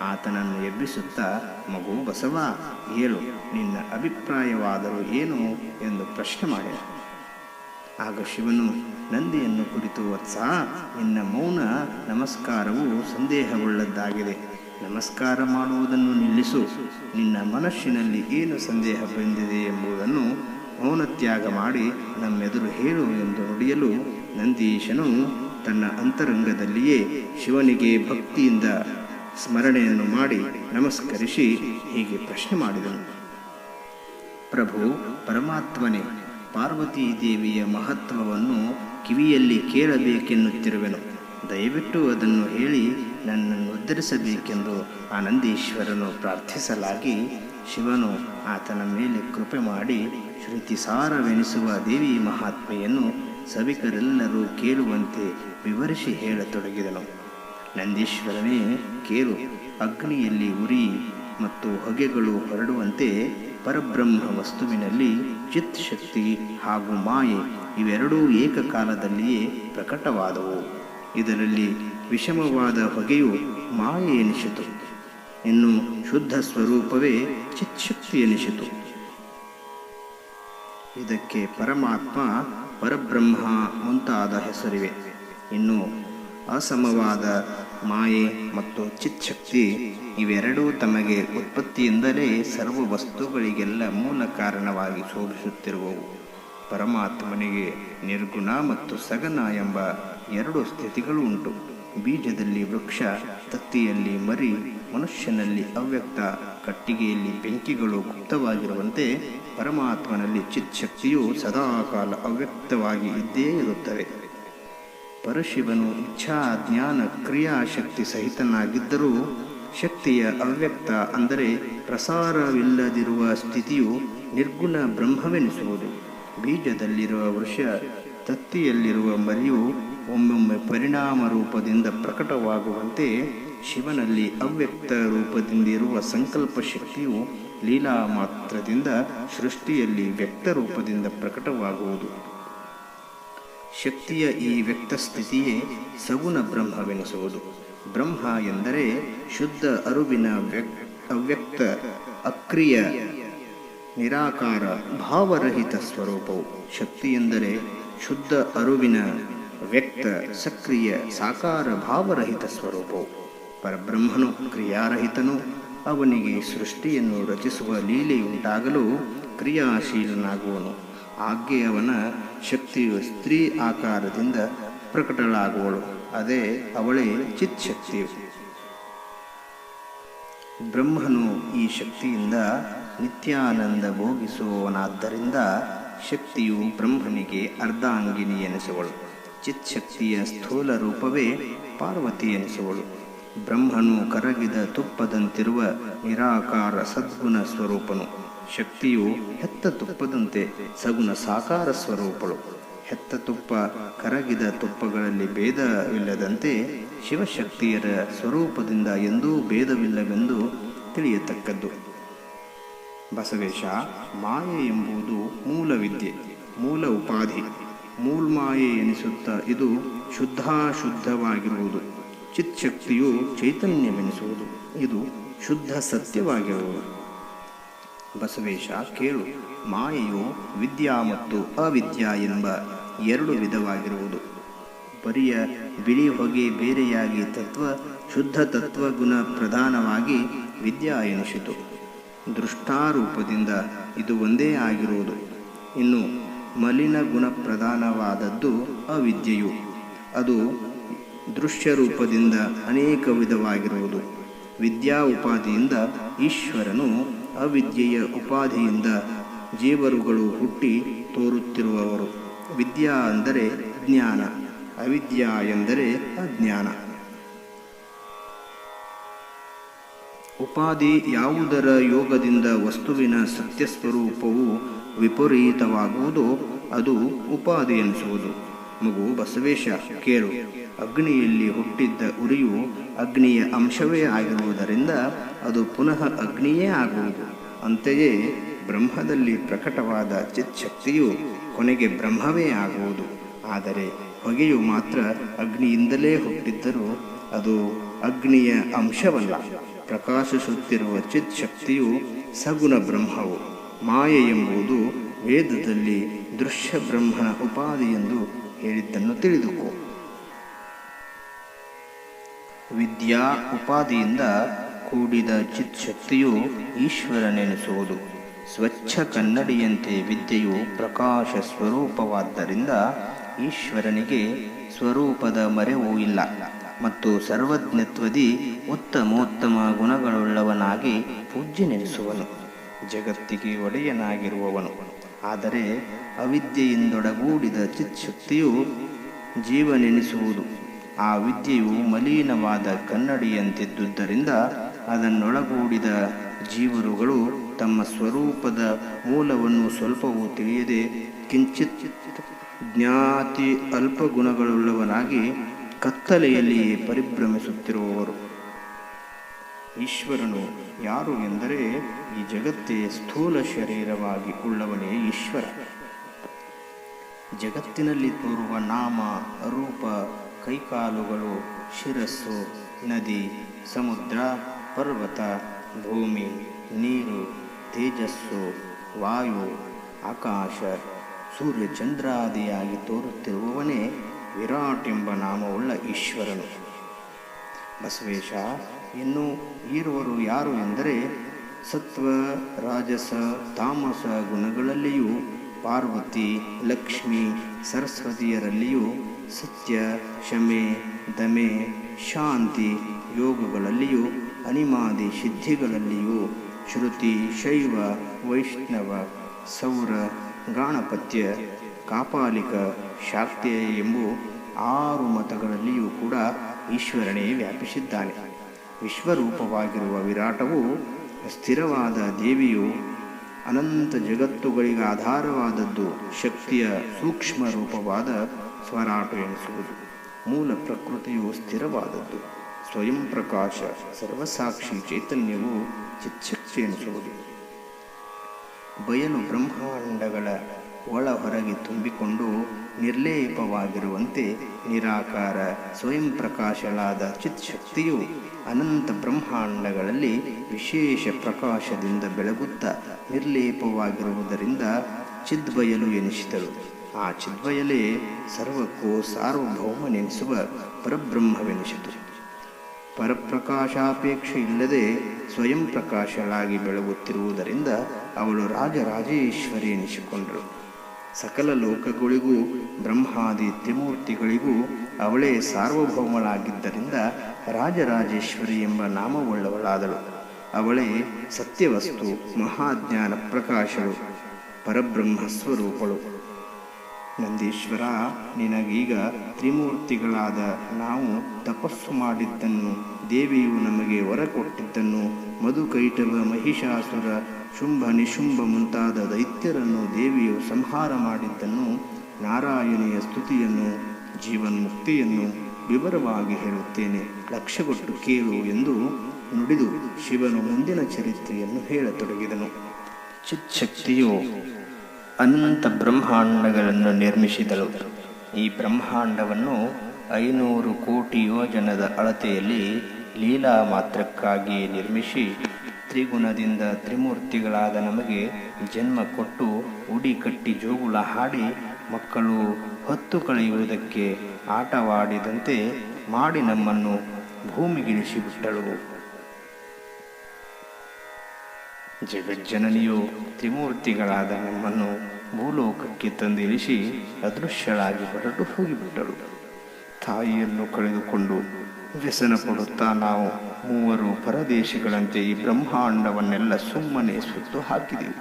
ಆತನನ್ನು ಎಬ್ಬಿಸುತ್ತಾ, ಮಗು ಬಸವ, ಏಳು, ನಿನ್ನ ಅಭಿಪ್ರಾಯವಾದರೂ ಏನು ಎಂದು ಪ್ರಶ್ನೆ ಮಾಡಿದ. ಆಗ ಶಿವನು ನಂದಿಯನ್ನು ಕುರಿತು, ವತ್ಸ, ನಿನ್ನ ಮೌನ ನಮಸ್ಕಾರವು ಸಂದೇಹವುಳ್ಳದ್ದಾಗಿದೆ. ನಮಸ್ಕಾರ ಮಾಡುವುದನ್ನು ನಿಲ್ಲಿಸು. ನಿನ್ನ ಮನಸ್ಸಿನಲ್ಲಿ ಏನು ಸಂದೇಹ ಬಂದಿದೆ ಎಂಬುದನ್ನು ಮೌನತ್ಯಾಗ ಮಾಡಿ ನಮ್ಮೆದುರು ಹೇಳು ಎಂದು ನುಡಿಯಲು, ನಂದೀಶನು ತನ್ನ ಅಂತರಂಗದಲ್ಲಿಯೇ ಶಿವನಿಗೆ ಭಕ್ತಿಯಿಂದ ಸ್ಮರಣೆಯನ್ನು ಮಾಡಿ ನಮಸ್ಕರಿಸಿ ಹೀಗೆ ಪ್ರಶ್ನೆ ಮಾಡಿದನು. ಪ್ರಭು ಪರಮಾತ್ಮನೇ, ಪಾರ್ವತೀ ದೇವಿಯ ಮಹತ್ವವನ್ನು ಕಿವಿಯಲ್ಲಿ ಕೇಳಬೇಕೆನ್ನುತ್ತಿರುವೆನು. ದಯವಿಟ್ಟು ಅದನ್ನು ಹೇಳಿ ನನ್ನನ್ನು ಉದ್ಧರಿಸಬೇಕೆಂದು ಆನಂದೀಶ್ವರನು ಪ್ರಾರ್ಥಿಸಲಾಗಿ, ಶಿವನು ಆತನ ಮೇಲೆ ಕೃಪೆ ಮಾಡಿ ಶ್ರುತಿಸಾರವೆನಿಸುವ ದೇವಿ ಮಹಾತ್ಮೆಯನ್ನು ಸಭಿಕರೆಲ್ಲರೂ ಕೇಳುವಂತೆ ವಿವರಿಸಿ ಹೇಳತೊಡಗಿದನು. ನಂದೀಶ್ವರನೇ, ಕೇಳು. ಅಗ್ನಿಯಲ್ಲಿ ಉರಿ ಮತ್ತು ಹೊಗೆಗಳು ಹೊರಡುವಂತೆ ಪರಬ್ರಹ್ಮ ವಸ್ತುವಿನಲ್ಲಿ ಚಿತ್ ಶಕ್ತಿ ಹಾಗೂ ಮಾಯೆ ಇವೆರಡೂ ಏಕಕಾಲದಲ್ಲಿಯೇ ಪ್ರಕಟವಾದವು. ಇದರಲ್ಲಿ ವಿಷಮವಾದ ಹೊಗೆಯು ಮಾಯೆ ಎನಿಸಿತು, ಇನ್ನು ಶುದ್ಧ ಸ್ವರೂಪವೇ ಚಿತ್ಶಕ್ತಿ ಎನಿಸಿತು. ಇದಕ್ಕೆ ಪರಮಾತ್ಮ, ಪರಬ್ರಹ್ಮ ಮುಂತಾದ ಹೆಸರಿವೆ. ಇನ್ನು ಅಸಮವಾದ ಮಾಯೆ ಮತ್ತು ಚಿತ್ಶಕ್ತಿ ಇವೆರಡೂ ತಮಗೆ ಉತ್ಪತ್ತಿಯಿಂದಲೇ ಸರ್ವ ವಸ್ತುಗಳಿಗೆಲ್ಲ ಮೂಲ ಕಾರಣವಾಗಿ ಶೋಭಿಸುತ್ತಿರುವವು. ಪರಮಾತ್ಮನಿಗೆ ನಿರ್ಗುಣ ಮತ್ತು ಸಗನ ಎಂಬ ಎರಡು ಸ್ಥಿತಿಗಳು ಉಂಟು. ಬೀಜದಲ್ಲಿ ವೃಕ್ಷ, ತತ್ತಿಯಲ್ಲಿ ಮರಿ, ಮನುಷ್ಯನಲ್ಲಿ ಅವ್ಯಕ್ತ, ಕಟ್ಟಿಗೆಯಲ್ಲಿ ಬೆಂಕಿಗಳು ಗುಪ್ತವಾಗಿರುವಂತೆ ಪರಮಾತ್ಮನಲ್ಲಿ ಚಿತ್ಶಕ್ತಿಯು ಸದಾಕಾಲ ಅವ್ಯಕ್ತವಾಗಿ ಇದ್ದೇ ಇರುತ್ತವೆ. ಪರಶಿವನು ಇಚ್ಛಾ, ಜ್ಞಾನ, ಕ್ರಿಯಾಶಕ್ತಿ ಸಹಿತನಾಗಿದ್ದರೂ ಶಕ್ತಿಯ ಅವ್ಯಕ್ತ ಅಂದರೆ ಪ್ರಸಾರವಿಲ್ಲದಿರುವ ಸ್ಥಿತಿಯು ನಿರ್ಗುಣ ಬ್ರಹ್ಮವೆನಿಸುವುದು. ಬೀಜದಲ್ಲಿರುವ ವೃಷ, ತತ್ತಿಯಲ್ಲಿರುವ ಮರಿಯು ಒಮ್ಮೊಮ್ಮೆ ಪರಿಣಾಮ ರೂಪದಿಂದ ಪ್ರಕಟವಾಗುವಂತೆ ಶಿವನಲ್ಲಿ ಅವ್ಯಕ್ತ ರೂಪದಿಂದಿರುವ ಸಂಕಲ್ಪ ಶಕ್ತಿಯು ಲೀಲಾ ಮಾತ್ರದಿಂದ ಸೃಷ್ಟಿಯಲ್ಲಿ ವ್ಯಕ್ತ ರೂಪದಿಂದ ಪ್ರಕಟವಾಗುವುದು. ಶಕ್ತಿಯ ಈ ವ್ಯಕ್ತ ಸ್ಥಿತಿಯೇ ಸಗುಣ ಬ್ರಹ್ಮವೆನಿಸುವುದು. ಬ್ರಹ್ಮ ಎಂದರೆ ಶುದ್ಧ ಅರುವಿನ ಅವ್ಯಕ್ತ, ಅಕ್ರಿಯ, ನಿರಾಕಾರ, ಭಾವರಹಿತ ಸ್ವರೂಪವು. ಶಕ್ತಿ ಎಂದರೆ ಶುದ್ಧ ಅರುವಿನ ವ್ಯಕ್ತ, ಸಕ್ರಿಯ, ಸಾಕಾರ, ಭಾವರಹಿತ ಸ್ವರೂಪವು. ಪರಬ್ರಹ್ಮನು ಕ್ರಿಯಾರಹಿತನು. ಅವನಿಗೆ ಸೃಷ್ಟಿಯನ್ನು ರಚಿಸುವ ಲೀಲೆಯುಂಟಾಗಲು ಕ್ರಿಯಾಶೀಲನಾಗುವನು. ಆಗ್ಗೆ ಅವನ ಶಕ್ತಿಯು ಸ್ತ್ರೀ ಆಕಾರದಿಂದ ಪ್ರಕಟಳಾಗುವಳು. ಅದೇ ಅವಳೇ ಚಿತ್ಶಕ್ತಿಯು. ಬ್ರಹ್ಮನು ಈ ಶಕ್ತಿಯಿಂದ ನಿತ್ಯಾನಂದ ಭೋಗಿಸುವವನಾದ್ದರಿಂದ ಶಕ್ತಿಯು ಬ್ರಹ್ಮನಿಗೆ ಅರ್ಧಾಂಗಿನಿ ಎನಿಸುವಳು. ಚಿತ್ಶಕ್ತಿಯ ಸ್ಥೂಲ ರೂಪವೇ ಪಾರ್ವತಿ ಎನಿಸುವಳು. ಬ್ರಹ್ಮನು ಕರಗಿದ ತುಪ್ಪದಂತಿರುವ ನಿರಾಕಾರ ಸದ್ಗುಣ ಸ್ವರೂಪನು. ಶಕ್ತಿಯು ಹೆತ್ತ ತುಪ್ಪದಂತೆ ಸಗುಣ ಸಾಕಾರ ಸ್ವರೂಪಳು. ಹೆತ್ತ ತುಪ್ಪ, ಕರಗಿದ ತುಪ್ಪಗಳಲ್ಲಿ ಭೇದವಿಲ್ಲದಂತೆ ಶಿವಶಕ್ತಿಯರ ಸ್ವರೂಪದಿಂದ ಎಂದೂ ಭೇದವಿಲ್ಲವೆಂದು ತಿಳಿಯತಕ್ಕದ್ದು. ಬಸವೇಶ, ಮಾಯೆ ಎಂಬುದು ಮೂಲ ವಿದ್ಯೆ, ಮೂಲ ಉಪಾಧಿ. ಮೂಲ್ಮಾಯೆ ಎನಿಸುತ್ತಾ ಇದು ಶುದ್ಧಾಶುದ್ಧವಾಗಿರುವುದು. ಚಿತ್ಶಕ್ತಿಯು ಚೈತನ್ಯವೆನಿಸುವುದು. ಇದು ಶುದ್ಧ ಸತ್ಯವಾಗಿರುವುದು. ಬಸವೇಶ, ಕೇಳು. ಮಾಯೆಯು ವಿದ್ಯಾ ಮತ್ತು ಅವಿದ್ಯಾ ಎಂಬ ಎರಡು ವಿಧವಾಗಿರುವುದು. ಬರಿಯ ಬಿಳಿ ಹೊಗೆ ಬೇರೆಯಾಗಿ ಶುದ್ಧ ತತ್ವಗುಣ ಪ್ರಧಾನವಾಗಿ ವಿದ್ಯಾ ಎನಿಸಿತು. ದೃಷ್ಟಾರೂಪದಿಂದ ಇದು ಒಂದೇ ಆಗಿರುವುದು. ಇನ್ನು ಮಲಿನ ಗುಣ ಪ್ರಧಾನವಾದದ್ದು ಅವಿದ್ಯೆಯು. ಅದು ದೃಶ್ಯ ರೂಪದಿಂದ ಅನೇಕ ವಿಧವಾಗಿರುವುದು. ವಿದ್ಯಾ ಉಪಾಧಿಯಿಂದ ಈಶ್ವರನು, ಅವಿದ್ಯೆಯ ಉಪಾಧಿಯಿಂದ ಜೀವರುಗಳು ಹುಟ್ಟಿ ತೋರುತ್ತಿರುವವರು. ವಿದ್ಯಾ ಅಂದರೆ ಜ್ಞಾನ, ಅವಿದ್ಯಾ ಎಂದರೆ ಅಜ್ಞಾನ. ಉಪಾಧಿ ಯಾವುದರ ಯೋಗದಿಂದ ವಸ್ತುವಿನ ಸತ್ಯಸ್ವರೂಪವು ವಿಪರೀತವಾಗುವುದೋ ಅದು ಉಪಾಧಿ ಎನಿಸುವುದು. ಮಗು ಬಸವೇಶ, ಕೇಳು. ಅಗ್ನಿಯಲ್ಲಿ ಹುಟ್ಟಿದ್ದ ಉರಿಯು ಅಗ್ನಿಯ ಅಂಶವೇ ಆಗಿರುವುದರಿಂದ ಅದು ಪುನಃ ಅಗ್ನಿಯೇ ಆಗುವುದು. ಅಂತೆಯೇ ಬ್ರಹ್ಮದಲ್ಲಿ ಪ್ರಕಟವಾದ ಚಿತ್ಶಕ್ತಿಯು ಕೊನೆಗೆ ಬ್ರಹ್ಮವೇ ಆಗುವುದು. ಆದರೆ ಹೊಗೆಯು ಮಾತ್ರ ಅಗ್ನಿಯಿಂದಲೇ ಹುಟ್ಟಿದ್ದರೂ ಅದು ಅಗ್ನಿಯ ಅಂಶವಲ್ಲ. ಪ್ರಕಾಶಿಸುತ್ತಿರುವ ಚಿತ್ಶಕ್ತಿಯು ಸಗುಣ ಬ್ರಹ್ಮವು. ಮಾಯೆ ಎಂಬುದು ವೇದದಲ್ಲಿ ದೃಶ್ಯ ಬ್ರಹ್ಮನ ಉಪಾಧಿ ಎಂದು ಹೇಳಿದ್ದನ್ನು ತಿಳಿದುಕೋ. ವಿದ್ಯಾ ಉಪಾಧಿಯಿಂದ ಕೂಡಿದ ಚಿತ್ಶಕ್ತಿಯು ಈಶ್ವರನೆನಿಸುವುದು. ಸ್ವಚ್ಛ ಕನ್ನಡಿಯಂತೆ ವಿದ್ಯೆಯು ಪ್ರಕಾಶ ಸ್ವರೂಪವಾದ್ದರಿಂದ ಈಶ್ವರನಿಗೆ ಸ್ವರೂಪದ ಮರೆವೂ ಇಲ್ಲ ಮತ್ತು ಸರ್ವಜ್ಞತ್ವದಿ ಉತ್ತಮೋತ್ತಮ ಗುಣಗಳುಳ್ಳವನಾಗಿ ಪೂಜ್ಯನೆನಿಸುವನು, ಜಗತ್ತಿಗೆ ಒಡೆಯನಾಗಿರುವವನು. ಆದರೆ ಅವಿದ್ಯೆಯಿಂದೊಡಗೂಡಿದ ಚಿತ್ಶಕ್ತಿಯು ಜೀವನೆನಿಸುವುದು. ಆ ವಿದ್ಯೆಯು ಮಲೀನವಾದ ಕನ್ನಡಿಯಂತಿದ್ದುದರಿಂದ ಅದನ್ನೊಳಗೂಡಿದ ಜೀವರುಗಳು ತಮ್ಮ ಸ್ವರೂಪದ ಮೂಲವನ್ನು ಸ್ವಲ್ಪವೂ ತಿಳಿಯದೆ ಕಿಂಚಿತ್ ಜ್ಞಾತಿ ಅಲ್ಪಗುಣಗಳುಳ್ಳವನಾಗಿ ಕತ್ತಲೆಯಲ್ಲಿಯೇ ಪರಿಭ್ರಮಿಸುತ್ತಿರುವವರು. ಈಶ್ವರನು ಯಾರು ಎಂದರೆ ಈ ಜಗತ್ತೇ ಸ್ಥೂಲ ಶರೀರವಾಗಿ ಉಳ್ಳವನೇ ಈಶ್ವರ. ಜಗತ್ತಿನಲ್ಲಿ ತೋರುವ ನಾಮ, ರೂಪ, ಕೈಕಾಲುಗಳು, ಶಿರಸ್ಸು, ನದಿ, ಸಮುದ್ರ, ಪರ್ವತ, ಭೂಮಿ, ನೀರು, ತೇಜಸ್ಸು, ವಾಯು, ಆಕಾಶ, ಸೂರ್ಯ ಚಂದ್ರಾದಿಯಾಗಿ ತೋರುತ್ತಿರುವವನೇ ವಿರಾಟ್ ಎಂಬ ನಾಮವುಳ್ಳ ಈಶ್ವರನು. ಬಸವೇಶ, ಇನ್ನು ಈರುವರು ಯಾರು ಎಂದರೆ ಸತ್ವ, ರಾಜಸ, ತಾಮಸ ಗುಣಗಳಲ್ಲಿಯೂ ಪಾರ್ವತಿ, ಲಕ್ಷ್ಮಿ, ಸರಸ್ವತಿಯರಲ್ಲಿಯೂ ಸತ್ಯ, ಶಮೆ, ದಮೆ, ಶಾಂತಿ ಯೋಗಗಳಲ್ಲಿಯೂ ಅನಿಮಾದಿ ಸಿದ್ಧಿಗಳಲ್ಲಿಯೂ ಶ್ರುತಿ, ಶೈವ, ವೈಷ್ಣವ, ಸೌರ, ಗಾಣಪತ್ಯ, ಕಾಪಾಲಿಕ, ಶಾಕ್ತೇಯ ಎಂಬ 6 ಮತಗಳಲ್ಲಿಯೂ ಕೂಡ ಈಶ್ವರನೇ ವ್ಯಾಪಿಸಿದ್ದಾನೆ. ವಿಶ್ವರೂಪವಾಗಿರುವ ವಿರಾಟವು ಸ್ಥಿರವಾದ ದೇವಿಯು ಅನಂತ ಜಗತ್ತುಗಳಿಗೆ ಆಧಾರವಾದದ್ದು ಶಕ್ತಿಯ ಸೂಕ್ಷ್ಮ ರೂಪವಾದ ಸ್ವರಾಟು ಎನಿಸುವುದು. ಮೂಲ ಪ್ರಕೃತಿಯು ಸ್ಥಿರವಾದದ್ದು ಸ್ವಯಂ ಪ್ರಕಾಶ ಸರ್ವಸಾಕ್ಷಿ ಚೈತನ್ಯವು ಚಿತ್ಶಕ್ತಿ ಎನಿಸುವುದು. ಬಯಲು ಬ್ರಹ್ಮಾಂಡಗಳ ಒಳ ಹೊರಗೆ ತುಂಬಿಕೊಂಡು ನಿರ್ಲೇಪವಾಗಿರುವಂತೆ ನಿರಾಕಾರ ಸ್ವಯಂ ಪ್ರಕಾಶಳಾದ ಚಿತ್ಶಕ್ತಿಯು ಅನಂತ ಬ್ರಹ್ಮಾಂಡಗಳಲ್ಲಿ ವಿಶೇಷ ಪ್ರಕಾಶದಿಂದ ಬೆಳಗುತ್ತಾ ನಿರ್ಲೇಪವಾಗಿರುವುದರಿಂದ ಚಿದ್ಬಯಲು ಎನಿಸಿದಳು. ಆ ಚಿದ್ಬಯಲೇ ಸರ್ವಕ್ಕೂ ಸಾರ್ವಭೌಮನೆನಿಸುವ ಪರಬ್ರಹ್ಮವೆನಿಸಿತು. ಪರಪ್ರಕಾಶಾಪೇಕ್ಷೆ ಇಲ್ಲದೆ ಸ್ವಯಂ ಪ್ರಕಾಶಳಾಗಿ ಬೆಳಗುತ್ತಿರುವುದರಿಂದ ಅವಳು ರಾಜರಾಜೇಶ್ವರಿ ಎನಿಸಿಕೊಂಡಳು. ಸಕಲ ಲೋಕಗಳಿಗೂ ಬ್ರಹ್ಮಾದಿ ತ್ರಿಮೂರ್ತಿಗಳಿಗೂ ಅವಳೇ ಸಾರ್ವಭೌಮಳಾಗಿದ್ದರಿಂದ ರಾಜರಾಜೇಶ್ವರಿ ಎಂಬ ನಾಮವುಳ್ಳವಳಾದಳು. ಅವಳೇ ಸತ್ಯವಸ್ತು, ಮಹಾಜ್ಞಾನ ಪ್ರಕಾಶಳು, ಪರಬ್ರಹ್ಮ ಸ್ವರೂಪಳು. ನಂದೀಶ್ವರ, ನಿನಗೀಗ ತ್ರಿಮೂರ್ತಿಗಳಾದ ನಾವು ತಪಸ್ಸು ಮಾಡಿದ್ದನ್ನು, ದೇವಿಯು ನಮಗೆ ವರ ಕೊಟ್ಟಿದ್ದನ್ನು, ಮಧುಕೈಟಭ, ಮಹಿಷಾಸುರ, ಶುಂಭ ನಿಶುಂಭ ಮುಂತಾದ ದೈತ್ಯರನ್ನು ದೇವಿಯು ಸಂಹಾರ ಮಾಡಿದ್ದನ್ನು, ನಾರಾಯಣಿಯ ಸ್ತುತಿಯನ್ನು, ಜೀವನ್ಮುಕ್ತಿಯನ್ನು ವಿವರವಾಗಿ ಹೇಳುತ್ತೇನೆ, ಲಕ್ಷ್ಯಗೊಟ್ಟು ಕೇಳು ಎಂದು ನುಡಿದು ಶಿವನು ಮುಂದಿನ ಚರಿತ್ರೆಯನ್ನು ಹೇಳತೊಡಗಿದನು. ಚಿತ್ಶಕ್ತಿಯು ಅನಂತ ಬ್ರಹ್ಮಾಂಡಗಳನ್ನು ನಿರ್ಮಿಸಿದಳು. ಈ ಬ್ರಹ್ಮಾಂಡವನ್ನು 500 ಕೋಟಿ ಯೋಜನದ ಅಳತೆಯಲ್ಲಿ ಲೀಲಾ ಮಾತ್ರಕ್ಕಾಗಿ ನಿರ್ಮಿಸಿ ತ್ರಿಗುಣದಿಂದ ತ್ರಿಮೂರ್ತಿಗಳಾದ ನಮಗೆ ಜನ್ಮ ಕೊಟ್ಟು ಉಡಿ ಕಟ್ಟಿ ಜೋಗುಳ ಹಾಡಿ ಮಕ್ಕಳು ಹೊತ್ತು ಕಳೆಯುವುದಕ್ಕೆ ಆಟವಾಡಿದಂತೆ ಮಾಡಿ ನಮ್ಮನ್ನು ಭೂಮಿಗಿಳಿಸಿಬಿಟ್ಟಳು. ಜಗಜ್ಜನನಿಯು ತ್ರಿಮೂರ್ತಿಗಳಾದ ನಮ್ಮನ್ನು ಭೂಲೋಕಕ್ಕೆ ತಂದಿಳಿಸಿ ಅದೃಶ್ಯಳಾಗಿ ಹೊರಟು ಹೋಗಿಬಿಟ್ಟಳು. ತಾಯಿಯನ್ನು ಕಳೆದುಕೊಂಡು ವ್ಯಸನ ಪಡುತ್ತಾ ನಾವು 3 ಪರದೇಶಿಗಳಂತೆ ಈ ಬ್ರಹ್ಮಾಂಡವನ್ನೆಲ್ಲ ಸುಮ್ಮನೆ ಸುತ್ತು ಹಾಕಿದೆವು.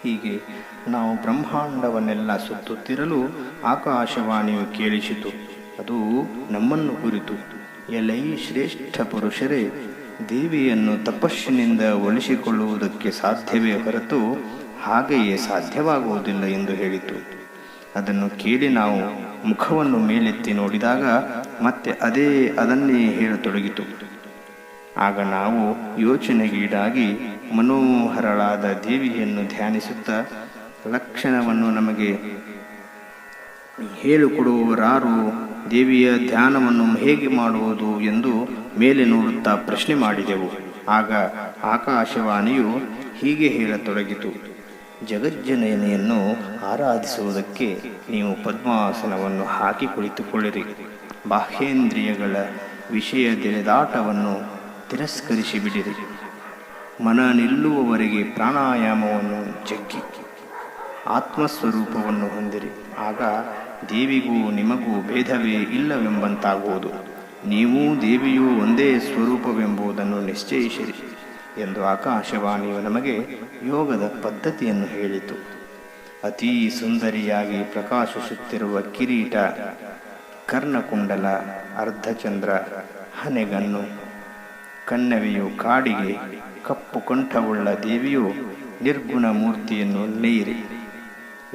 ಹೀಗೆ ನಾವು ಬ್ರಹ್ಮಾಂಡವನ್ನೆಲ್ಲ ಸುತ್ತುತ್ತಿರಲು ಆಕಾಶವಾಣಿಯು ಕೇಳಿಸಿತು. ಅದು ನಮ್ಮನ್ನು ಕುರಿತು, ಎಲೈ ಶ್ರೇಷ್ಠ ಪುರುಷರೇ, ದೇವಿಯನ್ನು ತಪಸ್ಸಿನಿಂದ ಒಲಿಸಿಕೊಳ್ಳುವುದಕ್ಕೆ ಸಾಧ್ಯವೇ ಹೊರತು ಹಾಗೆಯೇ ಸಾಧ್ಯವಾಗುವುದಿಲ್ಲ ಎಂದು ಹೇಳಿತು. ಅದನ್ನು ಕೇಳಿ ನಾವು ಮುಖವನ್ನು ಮೇಲೆತ್ತಿ ನೋಡಿದಾಗ ಮತ್ತೆ ಅದನ್ನೇ ಹೇಳತೊಡಗಿತು. ಆಗ ನಾವು ಯೋಚನೆಗೀಡಾಗಿ ಮನೋಹರಳಾದ ದೇವಿಯನ್ನು ಧ್ಯಾನಿಸುತ್ತಾ ಲಕ್ಷಣವನ್ನು ನಮಗೆ ಹೇಳಿಕೊಡುವವರಾರು, ದೇವಿಯ ಧ್ಯಾನವನ್ನು ಹೇಗೆ ಮಾಡುವುದು ಎಂದು ಮೇಲೆ ನೋಡುತ್ತಾ ಪ್ರಶ್ನೆ ಮಾಡಿದೆವು. ಆಗ ಆಕಾಶವಾಣಿಯು ಹೀಗೆ ಹೇಳತೊಡಗಿತು. ಜಗಜ್ಜನನಿಯನ್ನು ಆರಾಧಿಸುವುದಕ್ಕೆ ನೀವು ಪದ್ಮಾಸನವನ್ನು ಹಾಕಿ ಕುಳಿತುಕೊಳ್ಳಿರಿ. ಬಾಹ್ಯೇಂದ್ರಿಯಗಳ ವಿಷಯದೆಳೆದಾಟವನ್ನು ತಿರಸ್ಕರಿಸಿ ಬಿಡಿರಿ. ಮನ ನಿಲ್ಲುವವರೆಗೆ ಪ್ರಾಣಾಯಾಮವನ್ನು ಜಗ್ಗಿ ಆತ್ಮಸ್ವರೂಪವನ್ನು ಹೊಂದಿರಿ. ಆಗ ದೇವಿಗೂ ನಿಮಗೂ ಭೇದವೇ ಇಲ್ಲವೆಂಬಂತಾಗುವುದು. ನೀವೂ ದೇವಿಯೂ ಒಂದೇ ಸ್ವರೂಪವೆಂಬುದನ್ನು ನಿಶ್ಚಯಿಸಿರಿ ಎಂದು ಆಕಾಶವಾಣಿಯು ನಮಗೆ ಯೋಗದ ಪದ್ಧತಿಯನ್ನು ಹೇಳಿತು. ಅತೀ ಸುಂದರಿಯಾಗಿ ಪ್ರಕಾಶಿಸುತ್ತಿರುವ ಕಿರೀಟ, ಕರ್ಣಕುಂಡಲ, ಅರ್ಧಚಂದ್ರ, ಹನೆಗಣ್ಣು, ಕಣ್ಣವೆಯು ಕಾಡಿಗೆ, ಕಪ್ಪು ಕಂಠವುಳ್ಳ ದೇವಿಯು ನಿರ್ಗುಣ ಮೂರ್ತಿಯನ್ನು ನೆನೆಯಿರಿ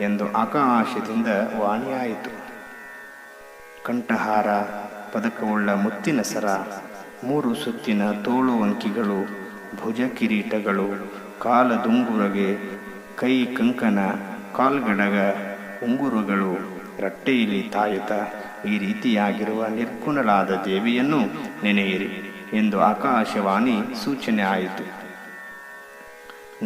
ಎಂದು ಆಕಾಶದಿಂದ ವಾಣಿಯಾಯಿತು. ಕಂಠಹಾರ, ಪದಕವುಳ್ಳ ಮುತ್ತಿನ ಸರ, 3 ಸುತ್ತಿನ ತೋಳು ಅಂಕಿಗಳು, ಭುಜ ಕಿರೀಟಗಳು, ಕಾಲದುಂಗುರಗೆ, ಕೈ ಕಂಕಣ, ಕಾಲ್ಗಡಗ, ಉಂಗುರಗಳು, ರಟ್ಟೆಯಲ್ಲಿ ತಾಯುತ, ಈ ರೀತಿಯಾಗಿರುವ ನಿರ್ಗುಣಳಾದ ದೇವಿಯನ್ನು ನೆನೆಯಿರಿ ಎಂದು ಆಕಾಶವಾಣಿ ಸೂಚನೆ ಆಯಿತು.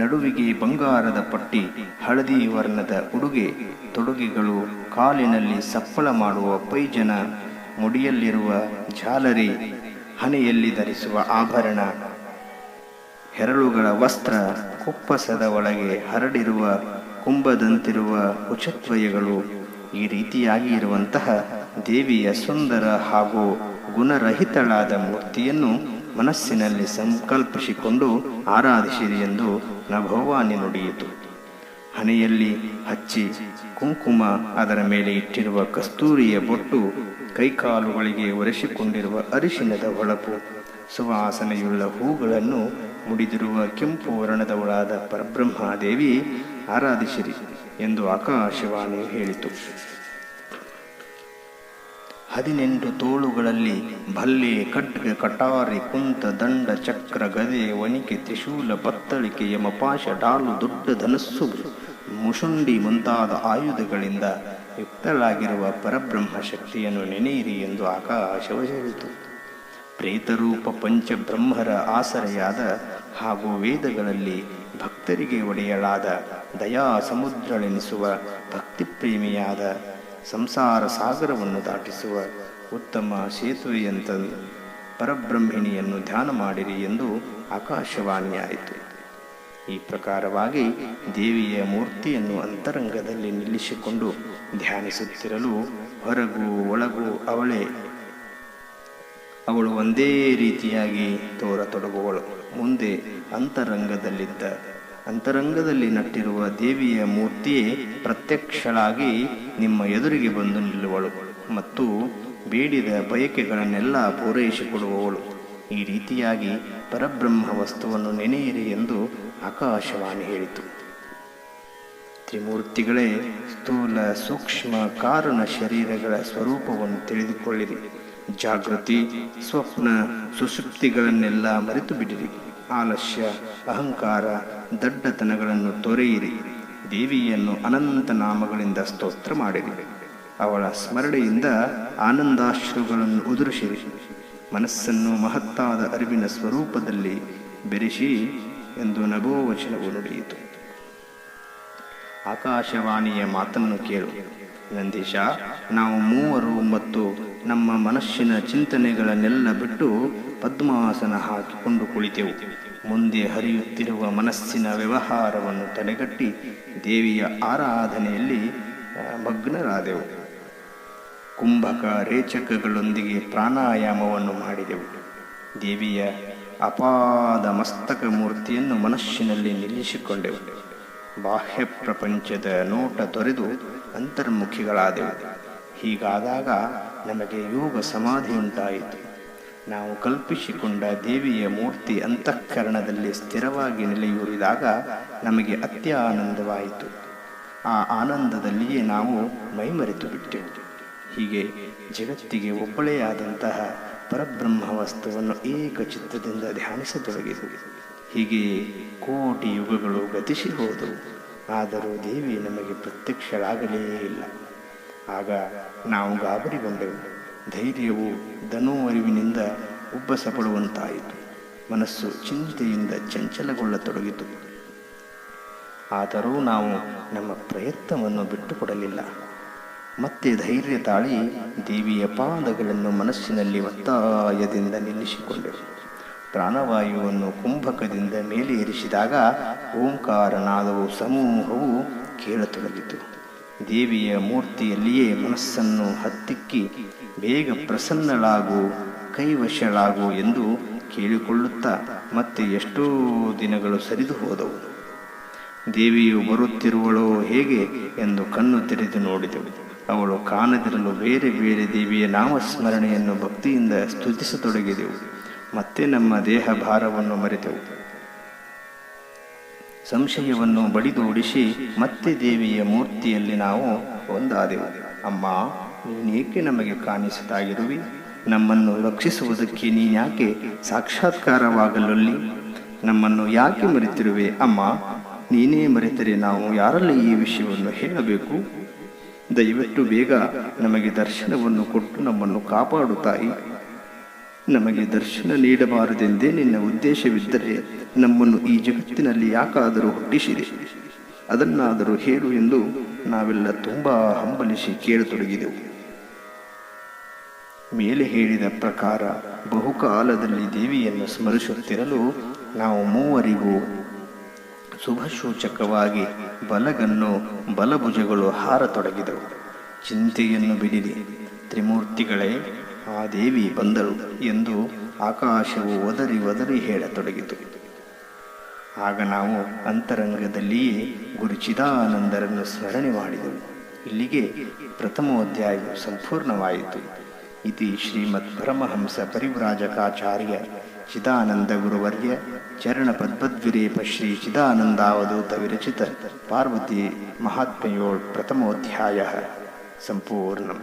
ನಡುವಿಗೆ ಬಂಗಾರದ ಪಟ್ಟಿ, ಹಳದಿ ವರ್ಣದ ಉಡುಗೆ ತೊಡುಗೆಗಳು, ಕಾಲಿನಲ್ಲಿ ಸಪ್ಪಳ ಮಾಡುವ ಪೈಜನ, ಮುಡಿಯಲ್ಲಿರುವ ಝಾಲರಿ, ಹಣೆಯಲ್ಲಿ ಧರಿಸುವ ಆಭರಣ, ಹೆರಳುಗಳ ವಸ್ತ್ರ, ಕುಪ್ಪಸದ ಒಳಗೆ ಹರಡಿರುವ ಕುಂಭದಂತಿರುವ ಕುಚತ್ವಯಗಳು, ಈ ರೀತಿಯಾಗಿ ಇರುವಂತಹ ದೇವಿಯ ಸುಂದರ ಹಾಗೂ ಗುಣರಹಿತಳಾದ ಮೂರ್ತಿಯನ್ನು ಮನಸ್ಸಿನಲ್ಲಿ ಸಂಕಲ್ಪಿಸಿಕೊಂಡು ಆರಾಧಿಸಿರಿ ಎಂದು ನಭೋವಾಣಿ ನುಡಿಯಿತು. ಹಣೆಯಲ್ಲಿ ಹಚ್ಚಿ ಕುಂಕುಮ, ಅದರ ಮೇಲೆ ಇಟ್ಟಿರುವ ಕಸ್ತೂರಿಯ ಬೊಟ್ಟು, ಕೈಕಾಲುಗಳಿಗೆ ಒರೆಸಿಕೊಂಡಿರುವ ಅರಿಶಿನದ ಹೊಳಪು, ಸುವಾಸನೆಯುಳ್ಳ ಹೂಗಳನ್ನು ಮುಡಿದಿರುವ ಕೆಂಪು ವರ್ಣದವಳಾದ ಪರಬ್ರಹ್ಮಾದೇವಿ ಆರಾಧಿಸಿರಿ ಎಂದು ಆಕಾಶವಾಣಿಯು ಹೇಳಿತು. 18 ತೋಳುಗಳಲ್ಲಿ ಭಲ್ಲೆ, ಖಡ್ಗ, ಕಟಾರಿ, ಕುಂತ, ದಂಡ, ಚಕ್ರ, ಗದೆ, ವಣಿಕೆ, ತ್ರಿಶೂಲ, ಬತ್ತಳಿಕೆ, ಯಮಪಾಶ, ಡಾಲು, ದೊಡ್ಡ ಧನಸ್ಸು, ಮುಷುಂಡಿ ಮುಂತಾದ ಆಯುಧಗಳಿಂದ ಯುಕ್ತಳಾಗಿರುವ ಪರಬ್ರಹ್ಮ ಶಕ್ತಿಯನ್ನು ನೆನೆಯಿರಿ ಎಂದು ಆಕಾಶವು ಹೇಳಿತು. ಪ್ರೇತರೂಪ ಪಂಚಬ್ರಹ್ಮರ ಆಸರೆಯಾದ ಹಾಗೂ ವೇದಗಳಲ್ಲಿ ಭಕ್ತರಿಗೆ ಒಡೆಯಲಾದ ದಯಾ ಸಮುದ್ರಳೆನಿಸುವ ಭಕ್ತಿಪ್ರೇಮಿಯಾದ ಸಂಸಾರ ಸಾಗರವನ್ನು ದಾಟಿಸುವ ಉತ್ತಮ ಸೇತುವೆಯಂತ ಪರಬ್ರಹ್ಮಿಣಿಯನ್ನು ಧ್ಯಾನ ಮಾಡಿರಿ ಎಂದು ಆಕಾಶವಾಣಿಯಾಯಿತು. ಈ ಪ್ರಕಾರವಾಗಿ ದೇವಿಯ ಮೂರ್ತಿಯನ್ನು ಅಂತರಂಗದಲ್ಲಿ ನಿಲ್ಲಿಸಿಕೊಂಡು ಧ್ಯಾನಿಸುತ್ತಿರಲು ಹೊರಗೂ ಒಳಗೂ ಅವಳು ಒಂದೇ ರೀತಿಯಾಗಿ ತೋರತೊಡಗುವಳು. ಮುಂದೆ ಅಂತರಂಗದಲ್ಲಿ ನಟ್ಟಿರುವ ದೇವಿಯ ಮೂರ್ತಿಯೇ ಪ್ರತ್ಯಕ್ಷಳಾಗಿ ನಿಮ್ಮ ಎದುರಿಗೆ ಬಂದು ನಿಲ್ಲುವಳು ಮತ್ತು ಬೇಡಿದ ಬಯಕೆಗಳನ್ನೆಲ್ಲ ಪೂರೈಸಿಕೊಡುವವಳು. ಈ ರೀತಿಯಾಗಿ ಪರಬ್ರಹ್ಮ ವಸ್ತುವನ್ನು ನೆನೆಯಿರಿ ಎಂದು ಆಕಾಶವಾಣಿ ಹೇಳಿತು. ತ್ರಿಮೂರ್ತಿಗಳೇ, ಸ್ಥೂಲ, ಸೂಕ್ಷ್ಮ, ಕಾರಣ ಶರೀರಗಳ ಸ್ವರೂಪವನ್ನು ತಿಳಿದುಕೊಳ್ಳಿರಿ. ಜಾಗೃತಿ, ಸ್ವಪ್ನ, ಸುಷುಪ್ತಿಗಳನ್ನೆಲ್ಲ ಮರೆತು ಬಿಡಿರಿ. ಆಲಸ್ಯ, ಅಹಂಕಾರ, ದಡ್ಡತನಗಳನ್ನು ತೊರೆಯಿರಿ. ದೇವಿಯನ್ನು ಅನಂತ ನಾಮಗಳಿಂದ ಸ್ತೋತ್ರ ಮಾಡಿರಿ. ಅವಳ ಸ್ಮರಣೆಯಿಂದ ಆನಂದಾಶ್ರುಗಳನ್ನು ಉದುರಿಸಿರಿ. ಮನಸ್ಸನ್ನು ಮಹತ್ತಾದ ಅರಿವಿನ ಸ್ವರೂಪದಲ್ಲಿ ಬೆರೆಸಿ ಎಂದು ನಭೋವಚನವು ನುಡಿಯಿತು. ಆಕಾಶವಾಣಿಯ ಮಾತನ್ನು ಕೇಳು ನಂದೀಶ. ನಾವು ಮೂವರು ಮತ್ತು ನಮ್ಮ ಮನಸ್ಸಿನ ಚಿಂತನೆಗಳನ್ನೆಲ್ಲ ಬಿಟ್ಟು ಪದ್ಮಾಸನ ಹಾಕಿಕೊಂಡು ಕುಳಿತೆವು. ಮುಂದೆ ಹರಿಯುತ್ತಿರುವ ಮನಸ್ಸಿನ ವ್ಯವಹಾರವನ್ನು ತಡೆಗಟ್ಟಿ ದೇವಿಯ ಆರಾಧನೆಯಲ್ಲಿ ಮಗ್ನರಾದೆವು. ಕುಂಭಕ ರೇಚಕಗಳೊಂದಿಗೆ ಪ್ರಾಣಾಯಾಮವನ್ನು ಮಾಡಿದೆವು. ದೇವಿಯ ಅಪಾದ ಮಸ್ತಕ ಮೂರ್ತಿಯನ್ನು ಮನಸ್ಸಿನಲ್ಲಿ ನಿಲ್ಲಿಸಿಕೊಂಡೆವು. ಬಾಹ್ಯ ಪ್ರಪಂಚದ ನೋಟ ತೊರೆದು ಅಂತರ್ಮುಖಿಗಳಾದೆವು. ಹೀಗಾದಾಗ ನಮಗೆ ಯೋಗ ಸಮಾಧಿಯುಂಟಾಯಿತು. ನಾವು ಕಲ್ಪಿಸಿಕೊಂಡ ದೇವಿಯ ಮೂರ್ತಿ ಅಂತಃಕರಣದಲ್ಲಿ ಸ್ಥಿರವಾಗಿ ನೆಲೆಯೂರಿದಾಗ ನಮಗೆ ಅತ್ಯಾನಂದವಾಯಿತು. ಆ ಆನಂದದಲ್ಲಿಯೇ ನಾವು ಮೈಮರೆತು ಬಿಟ್ಟೆವು. ಹೀಗೆ ಜಗತ್ತಿಗೆ ಒಬ್ಬಳೇ ಆದಂತಹ ಪರಬ್ರಹ್ಮ ವಸ್ತುವನ್ನು ಏಕಚಿತ್ತದಿಂದ ಧ್ಯಾನಿಸತೊಡಗಿದೆವು. ಹೀಗೆಯೇ ಕೋಟಿ ಯುಗಗಳು ಗತಿಸಿ ಹೋದವು. ಆದರೂ ದೇವಿ ನಮಗೆ ಪ್ರತ್ಯಕ್ಷಳಾಗಲೇ ಇಲ್ಲ. ಆಗ ನಾವು ಗಾಬರಿಗೊಂಡೆವು. ಧೈರ್ಯವು ಧನೋವರಿವಿನಿಂದ ಉಬ್ಬಸಪಡುವಂತಾಯಿತು. ಮನಸ್ಸು ಚಿಂತೆಯಿಂದ ಚಂಚಲಗೊಳ್ಳತೊಡಗಿತು. ಆದರೂ ನಾವು ನಮ್ಮ ಪ್ರಯತ್ನವನ್ನು ಬಿಟ್ಟುಕೊಡಲಿಲ್ಲ. ಮತ್ತೆ ಧೈರ್ಯ ತಾಳಿ ದೇವಿಯ ಪಾದಗಳನ್ನು ಮನಸ್ಸಿನಲ್ಲಿ ಒತ್ತಾಯದಿಂದ ನಿಲ್ಲಿಸಿಕೊಂಡೆವು. ಪ್ರಾಣವಾಯುವನ್ನು ಕುಂಭಕದಿಂದ ಮೇಲೆ ಏರಿಸಿದಾಗ ಓಂಕಾರನಾದವು ಸಮೂಹವು ಕೇಳತೊಡಗಿತು. ದೇವಿಯ ಮೂರ್ತಿಯಲ್ಲಿಯೇ ಮನಸ್ಸನ್ನು ಹತ್ತಿಕ್ಕಿ ಬೇಗ ಪ್ರಸನ್ನಳಾಗು, ಕೈವಶಳಾಗು ಎಂದು ಕೇಳಿಕೊಳ್ಳುತ್ತಾ ಮತ್ತೆ ಎಷ್ಟೋ ದಿನಗಳು ಸರಿದು ಹೋದವು. ದೇವಿಯು ಬರುತ್ತಿರುವಳೋ ಹೇಗೆ ಎಂದು ಕಣ್ಣು ತೆರೆದು ನೋಡಿದೆವು. ಅವಳು ಕಾಣದಿರಲು ಬೇರೆ ಬೇರೆ ದೇವಿಯ ನಾಮಸ್ಮರಣೆಯನ್ನು ಭಕ್ತಿಯಿಂದ ಸ್ತುತಿಸತೊಡಗಿದೆವು. ಮತ್ತೆ ನಮ್ಮ ದೇಹ ಭಾರವನ್ನು ಮರೆತೆವು. ಸಂಶಯವನ್ನು ಬಡಿದೋಡಿಸಿ ಮತ್ತೆ ದೇವಿಯ ಮೂರ್ತಿಯಲ್ಲಿ ನಾವು ಒಂದಾದೆವು. ಅಮ್ಮ, ನೀನೇಕೆ ನಮಗೆ ಕಾಣಿಸದಾಗಿರುವಿ? ನಮ್ಮನ್ನು ರಕ್ಷಿಸುವುದಕ್ಕೆ ನೀನ್ಯಾಕೆ ಸಾಕ್ಷಾತ್ಕಾರವಾಗಲೊಲ್ಲಿ? ನಮ್ಮನ್ನು ಯಾಕೆ ಮರೆತಿರುವೆ ಅಮ್ಮ? ನೀನೇ ಮರೆತರೆ ನಾವು ಯಾರಲ್ಲಿ ಈ ವಿಷಯವನ್ನು ಹೇಳಬೇಕು? ದಯವಿಟ್ಟು ಬೇಗ ನಮಗೆ ದರ್ಶನವನ್ನು ಕೊಟ್ಟು ನಮ್ಮನ್ನು ಕಾಪಾಡು ತಾಯಿ. ನಮಗೆ ದರ್ಶನ ನೀಡಬಾರದೆಂದೇ ನಿನ್ನ ಉದ್ದೇಶವಿದ್ದರೆ ನಮ್ಮನ್ನು ಈ ಜಗತ್ತಿನಲ್ಲಿ ಯಾಕಾದರೂ ಹುಟ್ಟಿಸಿದೆ, ಅದನ್ನಾದರೂ ಹೇಳು ಎಂದು ನಾವೆಲ್ಲ ತುಂಬ ಹಂಬಲಿಸಿ ಕೇಳತೊಡಗಿದೆವು. ಮೇಲೆ ಹೇಳಿದ ಪ್ರಕಾರ ಬಹುಕಾಲದಲ್ಲಿ ದೇವಿಯನ್ನು ಸ್ಮರಿಸುತ್ತಿರಲು ನಾವು ಮೂವರಿಗೂ ಶುಭಸೂಚಕವಾಗಿ ಬಲಗನ್ನು ಬಲಭುಜಗಳು ಹಾರತೊಡಗಿದವು. ಚಿಂತೆಯನ್ನು ಬಿಡಿರಿ ತ್ರಿಮೂರ್ತಿಗಳೇ, ಆ ದೇವಿ ಬಂದಳು ಎಂದು ಆಕಾಶವು ಒದರಿ ಒದರಿ ಹೇಳತೊಡಗಿತು. ಆಗ ನಾವು ಅಂತರಂಗದಲ್ಲಿಯೇ ಗುರು ಚಿದಾನಂದರನ್ನು ಸ್ಮರಣೆ ಮಾಡಿದೆವು. ಇಲ್ಲಿಗೆ ಪ್ರಥಮೋಧ್ಯಾಯವು ಸಂಪೂರ್ಣವಾಯಿತು. ಇತಿ ಶ್ರೀಮದ್ ಪರಮಹಂಸ ಪರಿವ್ರಾಜಕಾಚಾರ್ಯ ಚಿದಾನಂದ ಗುರುವರ್ಯ ಚರಣ ಪದ್ಮದ್ವಿರೇಪ ಶ್ರೀ ಚಿದಾನಂದಾವಧೂತ ವಿರಚಿತ ಪಾರ್ವತಿ ಮಹಾತ್ಮೆಯೋಳ್ ಪ್ರಥಮೋಧ್ಯಾಯ ಸಂಪೂರ್ಣಂ.